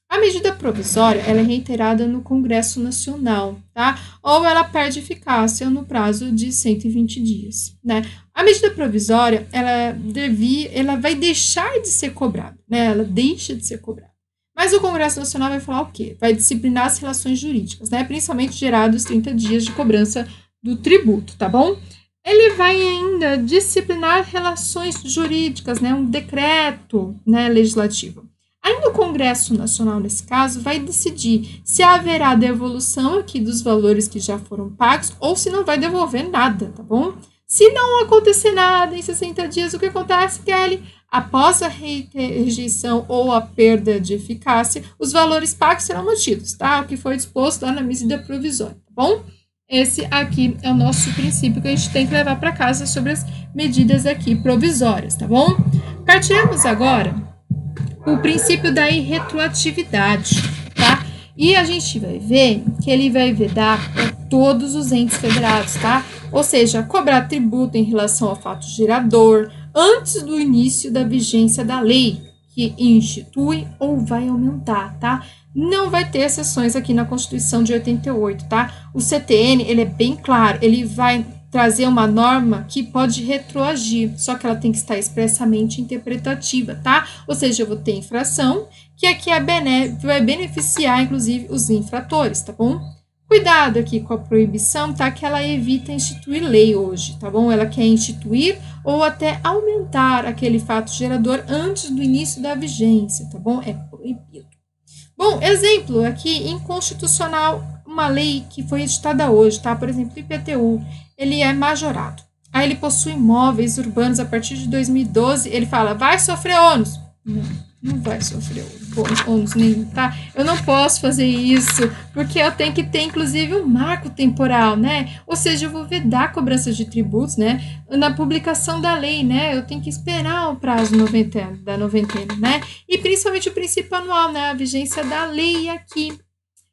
A medida provisória, ela é reiterada no Congresso Nacional, tá? Ou ela perde eficácia no prazo de 120 dias, né? A medida provisória, ela vai deixar de ser cobrada, né? Ela deixa de ser cobrada. Mas o Congresso Nacional vai falar o quê? Vai disciplinar as relações jurídicas, né? Principalmente gerados 30 dias de cobrança do tributo, tá bom? Ele vai ainda disciplinar relações jurídicas, né? Um decreto, né, legislativo. Ainda o Congresso Nacional, nesse caso, vai decidir se haverá devolução aqui dos valores que já foram pagos ou se não vai devolver nada, tá bom? Se não acontecer nada em 60 dias, o que acontece, Kelly? Após a rejeição ou a perda de eficácia, os valores pagos serão mantidos, tá? O que foi disposto lá na medida provisória, tá bom? Esse aqui é o nosso princípio que a gente tem que levar para casa sobre as medidas aqui provisórias, tá bom? Partiremos agora o princípio da irretroatividade, tá? E a gente vai ver que ele vai vedar para todos os entes federados, tá? Ou seja, cobrar tributo em relação ao fato gerador antes do início da vigência da lei que institui ou vai aumentar, tá? Não vai ter exceções aqui na Constituição de 88, tá? O CTN, ele é bem claro, ele vai trazer uma norma que pode retroagir, só que ela tem que estar expressamente interpretativa, tá? Ou seja, eu vou ter infração, que aqui vai beneficiar, inclusive, os infratores, tá bom? Cuidado aqui com a proibição, tá? Que ela evita instituir lei hoje, tá bom? Ela quer instituir ou até aumentar aquele fato gerador antes do início da vigência, tá bom? É proibido. Bom, exemplo aqui, inconstitucional, uma lei que foi editada hoje, tá? Por exemplo, o IPTU, ele é majorado. Aí ele possui imóveis urbanos a partir de 2012, ele fala, vai sofrer ônus. Não vai sofrer ônus nenhum, tá? Eu não posso fazer isso, porque eu tenho que ter, inclusive, um marco temporal, né? Ou seja, eu vou vedar a cobrança de tributos, né? Na publicação da lei, né? Eu tenho que esperar o prazo da noventena, né? E principalmente o princípio anual, né? A vigência da lei aqui.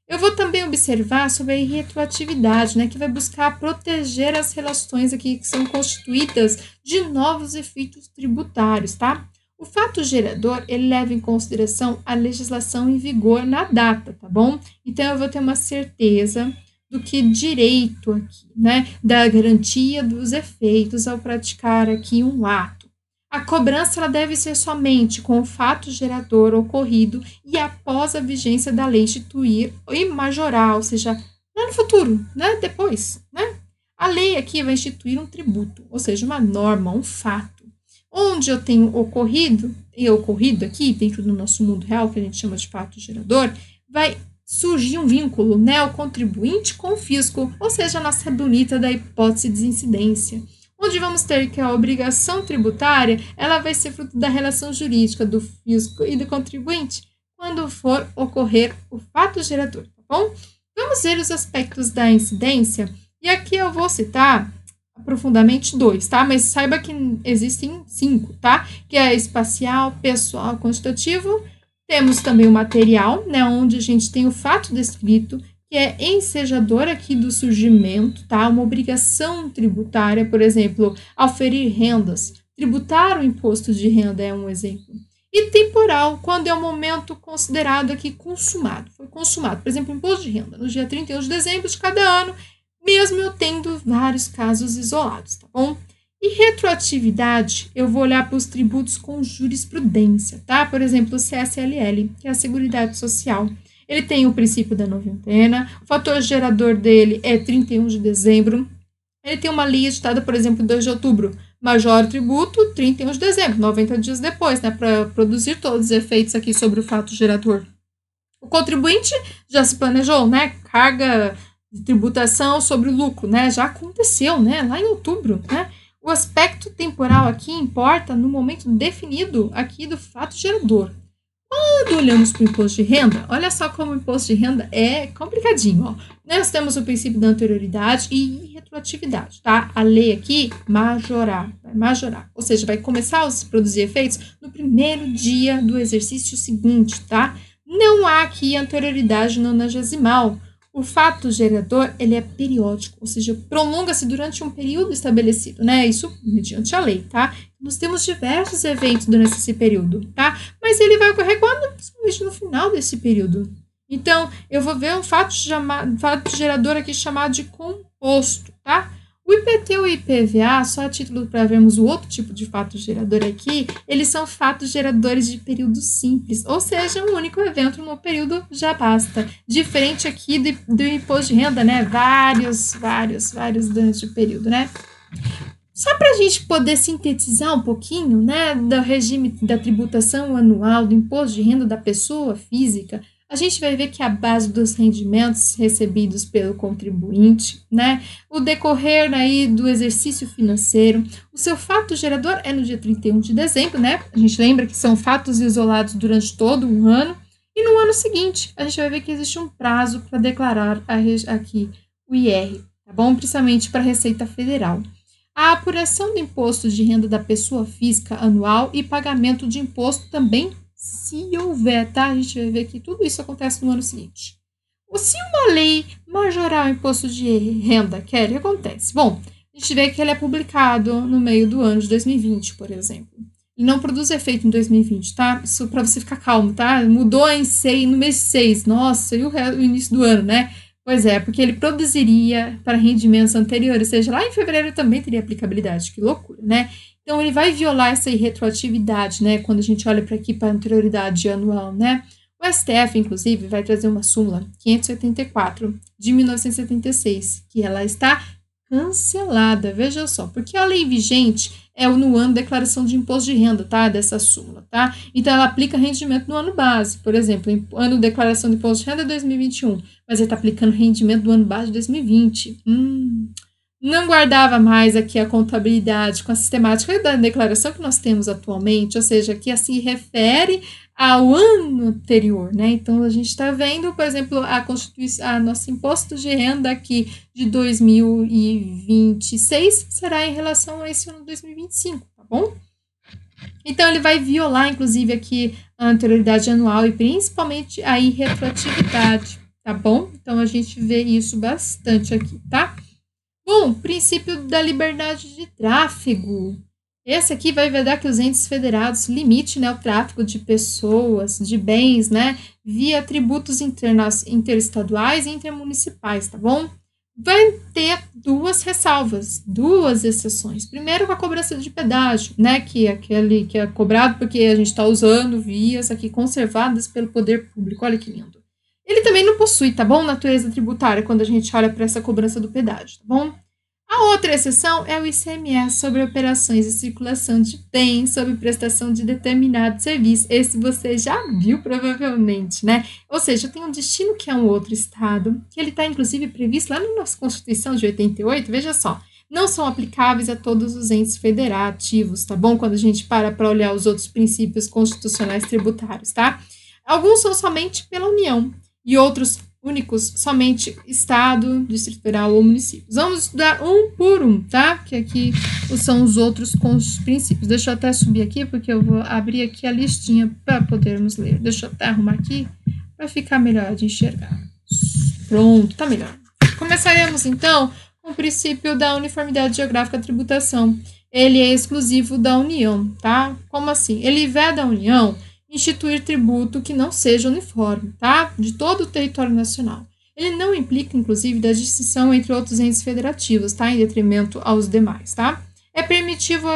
Eu vou também observar sobre a irretroatividade, né? Que vai buscar proteger as relações aqui que são constituídas de novos efeitos tributários, tá? O fato gerador, ele leva em consideração a legislação em vigor na data, tá bom? Então, eu vou ter uma certeza do que direito aqui, né? Da garantia dos efeitos ao praticar aqui um ato. A cobrança, ela deve ser somente com o fato gerador ocorrido e após a vigência da lei instituir e majorar, ou seja, lá no futuro, né? Depois, né? A lei aqui vai instituir um tributo, ou seja, uma norma, um fato. Onde eu tenho ocorrido, e ocorrido aqui, dentro do nosso mundo real, que a gente chama de fato gerador, vai surgir um vínculo, né, o contribuinte com o fisco, ou seja, a nossa bonita da hipótese de incidência, onde vamos ter que a obrigação tributária, ela vai ser fruto da relação jurídica do fisco e do contribuinte, quando for ocorrer o fato gerador, tá bom? Vamos ver os aspectos da incidência, e aqui eu vou citar aprofundadamente 2, tá? Mas saiba que existem 5, tá? Que é espacial, pessoal, constitutivo. Temos também o material, né? Onde a gente tem o fato descrito, que é ensejador aqui do surgimento, tá? Uma obrigação tributária, por exemplo, auferir rendas. Tributar o imposto de renda é um exemplo. E temporal, quando é o momento considerado aqui consumado. Foi consumado, por exemplo, o imposto de renda, no dia 31 de dezembro de cada ano, mesmo eu tendo vários casos isolados, tá bom? E retroatividade, eu vou olhar para os tributos com jurisprudência, tá? Por exemplo, o CSLL, que é a Seguridade Social. Ele tem o princípio da noventena, o fator gerador dele é 31 de dezembro. Ele tem uma lei editada, por exemplo, 2 de outubro, majora o tributo 31 de dezembro, 90 dias depois, né? Para produzir todos os efeitos aqui sobre o fato gerador. O contribuinte já se planejou, né? Carga de tributação sobre o lucro, né? Já aconteceu, né? Lá em outubro, né? O aspecto temporal aqui importa no momento definido aqui do fato gerador. Quando olhamos para o imposto de renda, olha só como o imposto de renda é complicadinho, ó. Nós temos o princípio da anterioridade e retroatividade, tá? A lei aqui, vai majorar, ou seja, vai começar a produzir efeitos no primeiro dia do exercício seguinte, tá? Não há aqui anterioridade nonagesimal. O fato gerador, ele é periódico, ou seja, prolonga-se durante um período estabelecido, né? Isso mediante a lei, tá? Nós temos diversos eventos durante esse período, tá? Mas ele vai ocorrer quando? Principalmente no final desse período. Então, eu vou ver um fato gerador aqui chamado de composto, tá? O IPT e o IPVA, só a título para vermos o outro tipo de fato gerador aqui, eles são fatos geradores de período simples, ou seja, um único evento no período já basta. Diferente aqui do imposto de renda, né? Vários durante o período, né? Só para a gente poder sintetizar um pouquinho, né, do regime da tributação anual do imposto de renda da pessoa física, a gente vai ver que a base dos rendimentos recebidos pelo contribuinte, né, o decorrer aí do exercício financeiro, o seu fato gerador é no dia 31 de dezembro, né, a gente lembra que são fatos isolados durante todo um ano, e no ano seguinte, a gente vai ver que existe um prazo para declarar aqui o IR, tá bom? Principalmente para a Receita Federal. A apuração do imposto de renda da pessoa física anual e pagamento de imposto também, se houver, tá? A gente vai ver que tudo isso acontece no ano seguinte. Se uma lei majorar o imposto de renda, Kelly, acontece? Bom, a gente vê que ele é publicado no meio do ano de 2020, por exemplo. Ele não produz efeito em 2020, tá? Isso para você ficar calmo, tá? Mudou no mês 6. Nossa, e o início do ano, né? Pois é, porque ele produziria para rendimentos anteriores, ou seja, lá em fevereiro também teria aplicabilidade. Que loucura, né? Então, ele vai violar essa irretroatividade, né? Quando a gente olha para aqui para a anterioridade anual, né? O STF, inclusive, vai trazer uma súmula 584 de 1976, que ela está cancelada, veja só, porque a lei vigente é no ano de declaração de imposto de renda, tá? Dessa súmula, tá? Então, ela aplica rendimento no ano base, por exemplo, ano de declaração de imposto de renda é 2021, mas ele está aplicando rendimento do ano base de 2020. Não guardava mais aqui a contabilidade com a sistemática da declaração que nós temos atualmente, ou seja, que assim refere ao ano anterior, né? Então, a gente está vendo, por exemplo, a nosso imposto de renda aqui de 2026 será em relação a esse ano de 2025, tá bom? Então, ele vai violar, inclusive, aqui a anterioridade anual e principalmente a irretroatividade, tá bom? Então, a gente vê isso bastante aqui, tá? Bom, princípio da liberdade de tráfego. Esse aqui vai vedar que os entes federados limitem, né, o tráfego de pessoas, de bens, né, via tributos interestaduais e intermunicipais, tá bom? Vai ter duas ressalvas, duas exceções. Primeiro, com a cobrança de pedágio, né, que é aquele que é cobrado porque a gente está usando vias aqui conservadas pelo poder público. Olha que lindo. Ele também não possui, tá bom, natureza tributária quando a gente olha para essa cobrança do pedágio, tá bom? A outra exceção é o ICMS sobre operações de circulação de bens, sobre prestação de determinado serviço. Esse você já viu provavelmente, né? Ou seja, tem um destino que é um outro estado, que ele está inclusive previsto lá na nossa Constituição de 88, veja só. Não são aplicáveis a todos os entes federativos, tá bom? Quando a gente para olhar os outros princípios constitucionais tributários, tá? Alguns são somente pela União e outros únicos somente Estado, Distrito Federal ou municípios. Vamos estudar um por um, tá? Que aqui são os outros princípios. Deixa eu até subir aqui, porque eu vou abrir aqui a listinha para podermos ler. Deixa eu até arrumar aqui para ficar melhor de enxergar. Pronto, tá melhor. Começaremos, então, com o princípio da uniformidade geográfica da tributação. Ele é exclusivo da União, tá? Como assim? Ele veda a União instituir tributo que não seja uniforme, tá? De todo o território nacional. Ele não implica, inclusive, da distinção entre outros entes federativos, tá? Em detrimento aos demais, tá? É permitido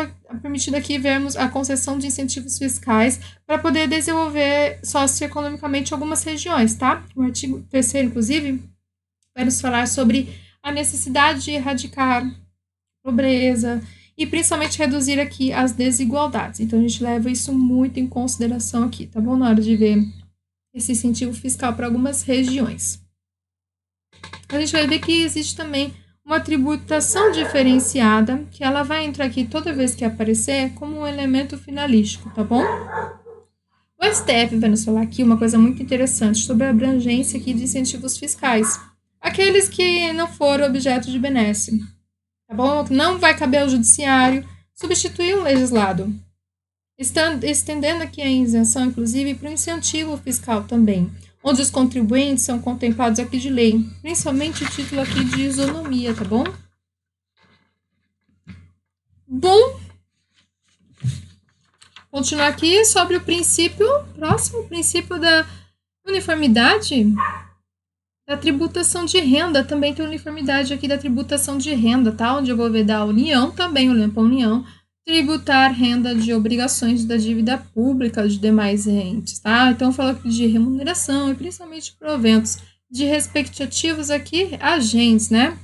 aqui vermos a concessão de incentivos fiscais para poder desenvolver socioeconomicamente algumas regiões, tá? O artigo 3º, inclusive, vai nos falar sobre a necessidade de erradicar pobreza, e principalmente reduzir aqui as desigualdades. Então, a gente leva isso muito em consideração aqui, tá bom? Na hora de ver esse incentivo fiscal para algumas regiões. A gente vai ver que existe também uma tributação diferenciada, que ela vai entrar aqui toda vez que aparecer como um elemento finalístico, tá bom? O STF vai nos falar aqui uma coisa muito interessante sobre a abrangência aqui de incentivos fiscais. Aqueles que não foram objeto de benesse. Tá bom? Não vai caber ao judiciário substituir um legislado. Estendendo aqui a isenção, inclusive, para o incentivo fiscal também, onde os contribuintes são contemplados aqui de lei, principalmente o título aqui de isonomia, tá bom? Bom, continuar aqui sobre o próximo princípio da uniformidade da tributação de renda. Também tem uniformidade aqui da tributação de renda, tá? Onde eu vou vedar a União, também olhando para a União, tributar renda de obrigações da dívida pública de demais entes, tá? Então, eu falo aqui de remuneração e principalmente proventos de respectivos aqui agentes, né?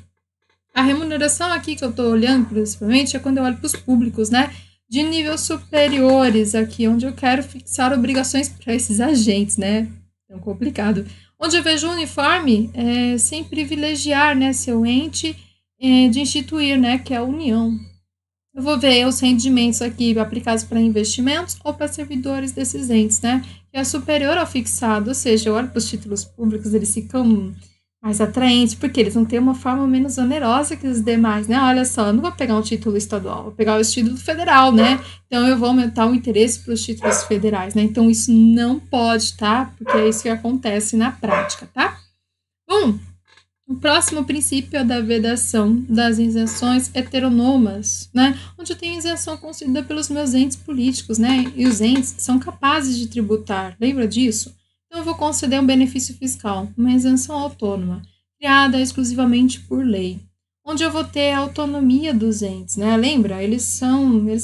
A remuneração aqui que eu estou olhando, principalmente, é quando eu olho para os públicos, né? De níveis superiores aqui, onde eu quero fixar obrigações para esses agentes, né? tão complicado. Onde eu vejo o uniforme, sem privilegiar, né, seu ente de instituir, né, que é a União. Eu vou ver os rendimentos aqui aplicados para investimentos ou para servidores desses entes, né, que é superior ao fixado, ou seja, eu olho para os títulos públicos, eles ficam mais atraentes, porque eles vão ter uma forma menos onerosa que os demais, né? Olha só, eu não vou pegar um título estadual, vou pegar o título federal, né? Então, eu vou aumentar o interesse para os títulos federais, né? Então, isso não pode, tá? Porque é isso que acontece na prática, tá? Bom, o próximo princípio é da vedação das isenções heteronomas, né? Onde eu tenho isenção concedida pelos meus entes políticos, né? E os entes são capazes de tributar, lembra disso? Então, eu vou conceder um benefício fiscal, uma isenção autônoma, criada exclusivamente por lei, onde eu vou ter a autonomia dos entes, né? Lembra? Eles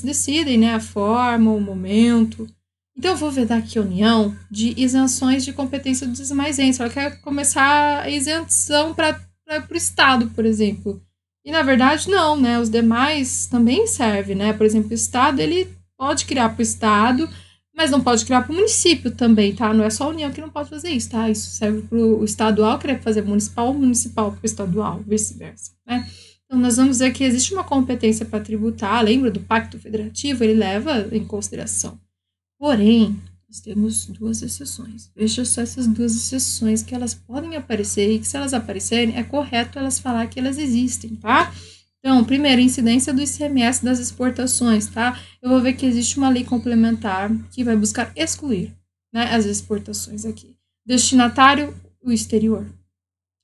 decidem, né, a forma, o momento. Então, eu vou vedar aqui a união de isenções de competência dos demais entes. Ela quer começar a isenção para o Estado, por exemplo. E, na verdade, não, né? Os demais também servem, né? Por exemplo, o Estado, ele pode criar para o Estado, mas não pode criar para o município também, tá? Não é só a União que não pode fazer isso, tá? Isso serve para o estadual querer fazer municipal ou municipal para o estadual, vice-versa, né? Então, nós vamos ver que existe uma competência para tributar, lembra do Pacto Federativo? Ele leva em consideração. Porém, nós temos duas exceções. Veja só essas duas exceções que elas podem aparecer e que, se elas aparecerem, é correto elas falar que elas existem, tá? Então, primeiro, incidência do ICMS das exportações, tá? Eu vou ver que existe uma lei complementar que vai buscar excluir, né, as exportações aqui. Destinatário, o exterior.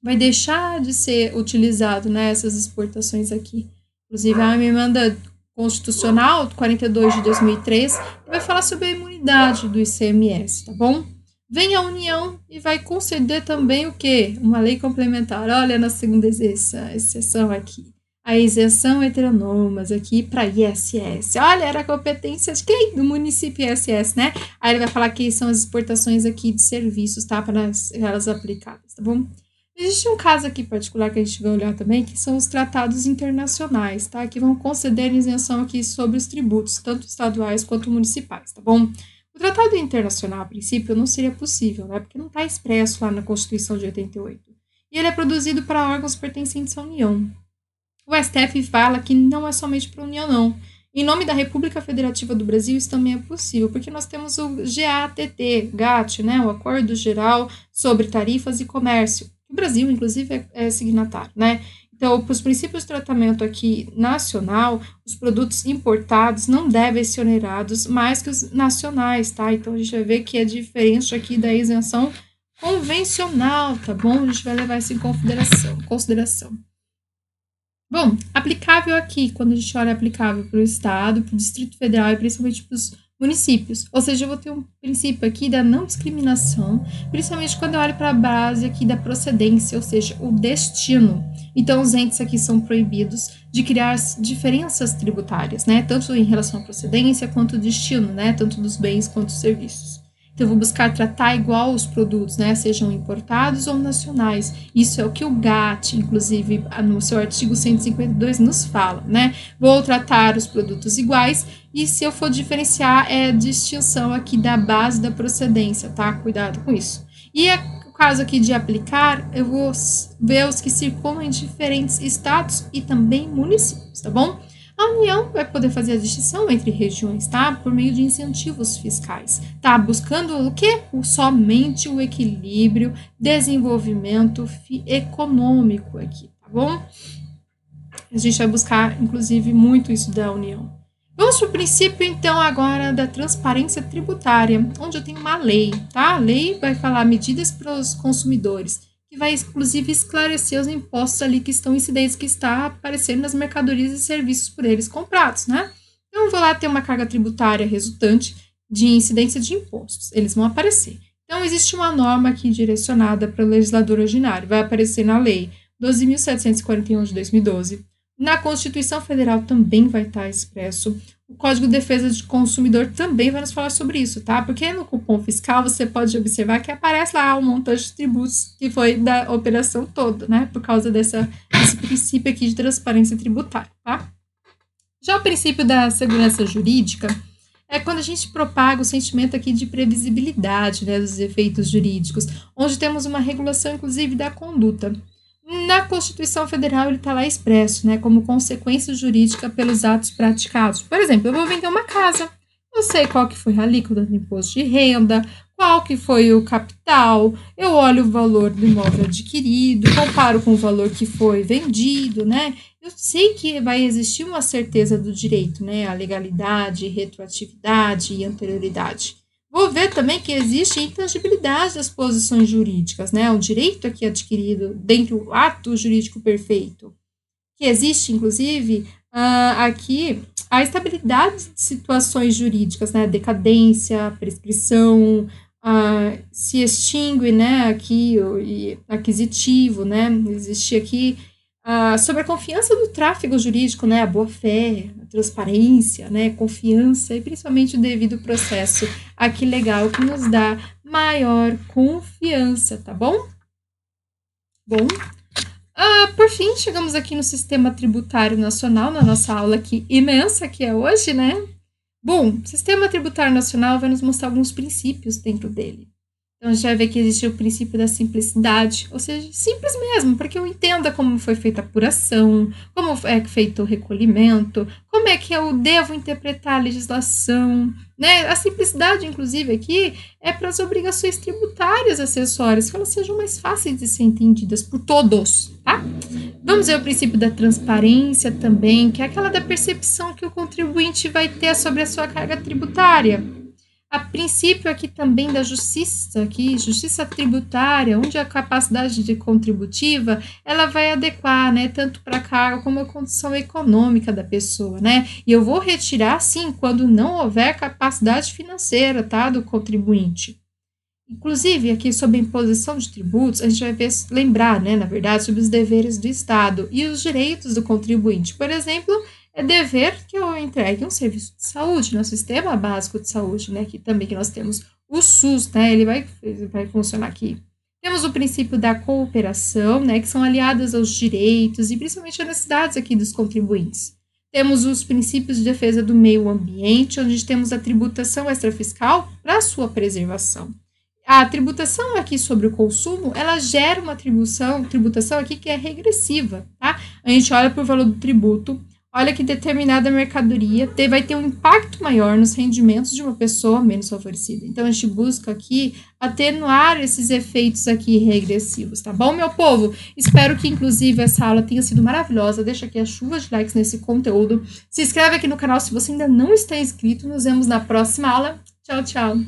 Vai deixar de ser utilizado, né, essas exportações aqui. Inclusive, a emenda constitucional 42 de 2003 vai falar sobre a imunidade do ICMS, tá bom? Vem a União e vai conceder também o quê? Uma lei complementar. Olha na segunda exceção aqui. A isenção heteronomas aqui para ISS. Olha, era a competência de quem? Do município ISS, né? Aí ele vai falar que são as exportações aqui de serviços, tá? Para elas aplicadas, tá bom? Existe um caso aqui particular que a gente vai olhar também, que são os tratados internacionais, tá? Que vão conceder isenção aqui sobre os tributos, tanto estaduais quanto municipais, tá bom? O tratado internacional, a princípio, não seria possível, né? Porque não está expresso lá na Constituição de 88. E ele é produzido para órgãos pertencentes à União. O STF fala que não é somente para a União, não. Em nome da República Federativa do Brasil, isso também é possível, porque nós temos o GATT, né, o Acordo Geral sobre Tarifas e Comércio. O Brasil, inclusive, é signatário, né? Então, para os princípios de tratamento aqui nacional, os produtos importados não devem ser onerados mais que os nacionais, tá? Então, a gente vai ver que é diferente aqui da isenção convencional, tá bom? A gente vai levar isso em consideração. Bom, aplicável aqui, quando a gente olha aplicável para o Estado, para o Distrito Federal e principalmente para os municípios. Ou seja, eu vou ter um princípio aqui da não discriminação, principalmente quando eu olho para a base aqui da procedência, ou seja, o destino. Então, os entes aqui são proibidos de criar diferenças tributárias, né? Tanto em relação à procedência quanto ao destino, né? Tanto dos bens quanto dos serviços. Então, eu vou buscar tratar igual os produtos, né? Sejam importados ou nacionais. Isso é o que o GATT, inclusive, no seu artigo 152, nos fala, né? Vou tratar os produtos iguais e, se eu for diferenciar, é a distinção aqui da base da procedência, tá? Cuidado com isso. E o caso aqui de aplicar, eu vou ver os que circulam em diferentes estados e também municípios, tá bom? A União vai poder fazer a distinção entre regiões, tá? Por meio de incentivos fiscais, tá? Buscando o quê? Somente o equilíbrio, desenvolvimento econômico aqui, tá bom? A gente vai buscar, inclusive, muito isso da União. Vamos para o princípio, então, agora da transparência tributária, onde eu tenho uma lei, tá? A lei vai falar medidas para os consumidores, que vai, inclusive, esclarecer os impostos ali que estão incidentes, que está aparecendo nas mercadorias e serviços por eles comprados, né? Então, eu vou lá ter uma carga tributária resultante de incidência de impostos. Eles vão aparecer. Então, existe uma norma aqui direcionada para o legislador ordinário. Vai aparecer na Lei 12.741 de 2012. Na Constituição Federal também vai estar expresso. O Código de Defesa do Consumidor também vai nos falar sobre isso, tá? Porque no cupom fiscal você pode observar que aparece lá um montante de tributos que foi da operação toda, né? Por causa desse princípio aqui de transparência tributária, tá? Já o princípio da segurança jurídica é quando a gente propaga o sentimento aqui de previsibilidade, né, dos efeitos jurídicos, onde temos uma regulação, inclusive, da conduta. Na Constituição Federal, ele está lá expresso, né, como consequência jurídica pelos atos praticados. Por exemplo, eu vou vender uma casa, eu sei qual que foi a alíquota do imposto de renda, qual que foi o capital, eu olho o valor do imóvel adquirido, comparo com o valor que foi vendido, né? Eu sei que vai existir uma certeza do direito, né? A legalidade, retroatividade e anterioridade. Vou ver também que existe intangibilidade das posições jurídicas, né? O direito aqui adquirido dentro do ato jurídico perfeito. Que existe, inclusive, aqui a estabilidade de situações jurídicas, né? Decadência, prescrição, se extingue, né? Aqui o aquisitivo, né? Existe aqui sobre a confiança do tráfego jurídico, né? A boa-fé, a transparência, né? Confiança e principalmente o devido processo aqui legal que nos dá maior confiança, tá bom? Bom, por fim, chegamos aqui no Sistema Tributário Nacional, na nossa aula aqui imensa que é hoje, né? Bom, o Sistema Tributário Nacional vai nos mostrar alguns princípios dentro dele. Então, a gente vai ver que existe o princípio da simplicidade, ou seja, simples mesmo, para que eu entenda como foi feita a apuração, como é feito o recolhimento, como é que eu devo interpretar a legislação, né? A simplicidade, inclusive, aqui é para as obrigações tributárias acessórias, que elas sejam mais fáceis de ser entendidas por todos, tá? Vamos ver o princípio da transparência também, que é aquela da percepção que o contribuinte vai ter sobre a sua carga tributária. A princípio aqui também da justiça tributária, onde a capacidade de contributiva, ela vai adequar, né, tanto para a carga como a condição econômica da pessoa, né, e eu vou retirar, sim, quando não houver capacidade financeira, tá, do contribuinte. Inclusive, aqui sobre a imposição de tributos, a gente vai lembrar, né, na verdade, sobre os deveres do Estado e os direitos do contribuinte. Por exemplo, é dever que eu entregue um serviço de saúde, no sistema básico de saúde, né, que também que nós temos o SUS, né, ele vai funcionar aqui. Temos o princípio da cooperação, né, que são aliadas aos direitos e principalmente às necessidades aqui dos contribuintes. Temos os princípios de defesa do meio ambiente, onde temos a tributação extrafiscal para a sua preservação. A tributação aqui sobre o consumo, ela gera uma tributação aqui que é regressiva, tá? A gente olha para o valor do tributo, olha que determinada mercadoria vai ter um impacto maior nos rendimentos de uma pessoa menos favorecida. Então, a gente busca aqui atenuar esses efeitos aqui regressivos, tá bom, meu povo? Espero que, inclusive, essa aula tenha sido maravilhosa. Deixa aqui a chuva de likes nesse conteúdo. Se inscreve aqui no canal se você ainda não está inscrito. Nos vemos na próxima aula. Tchau, tchau!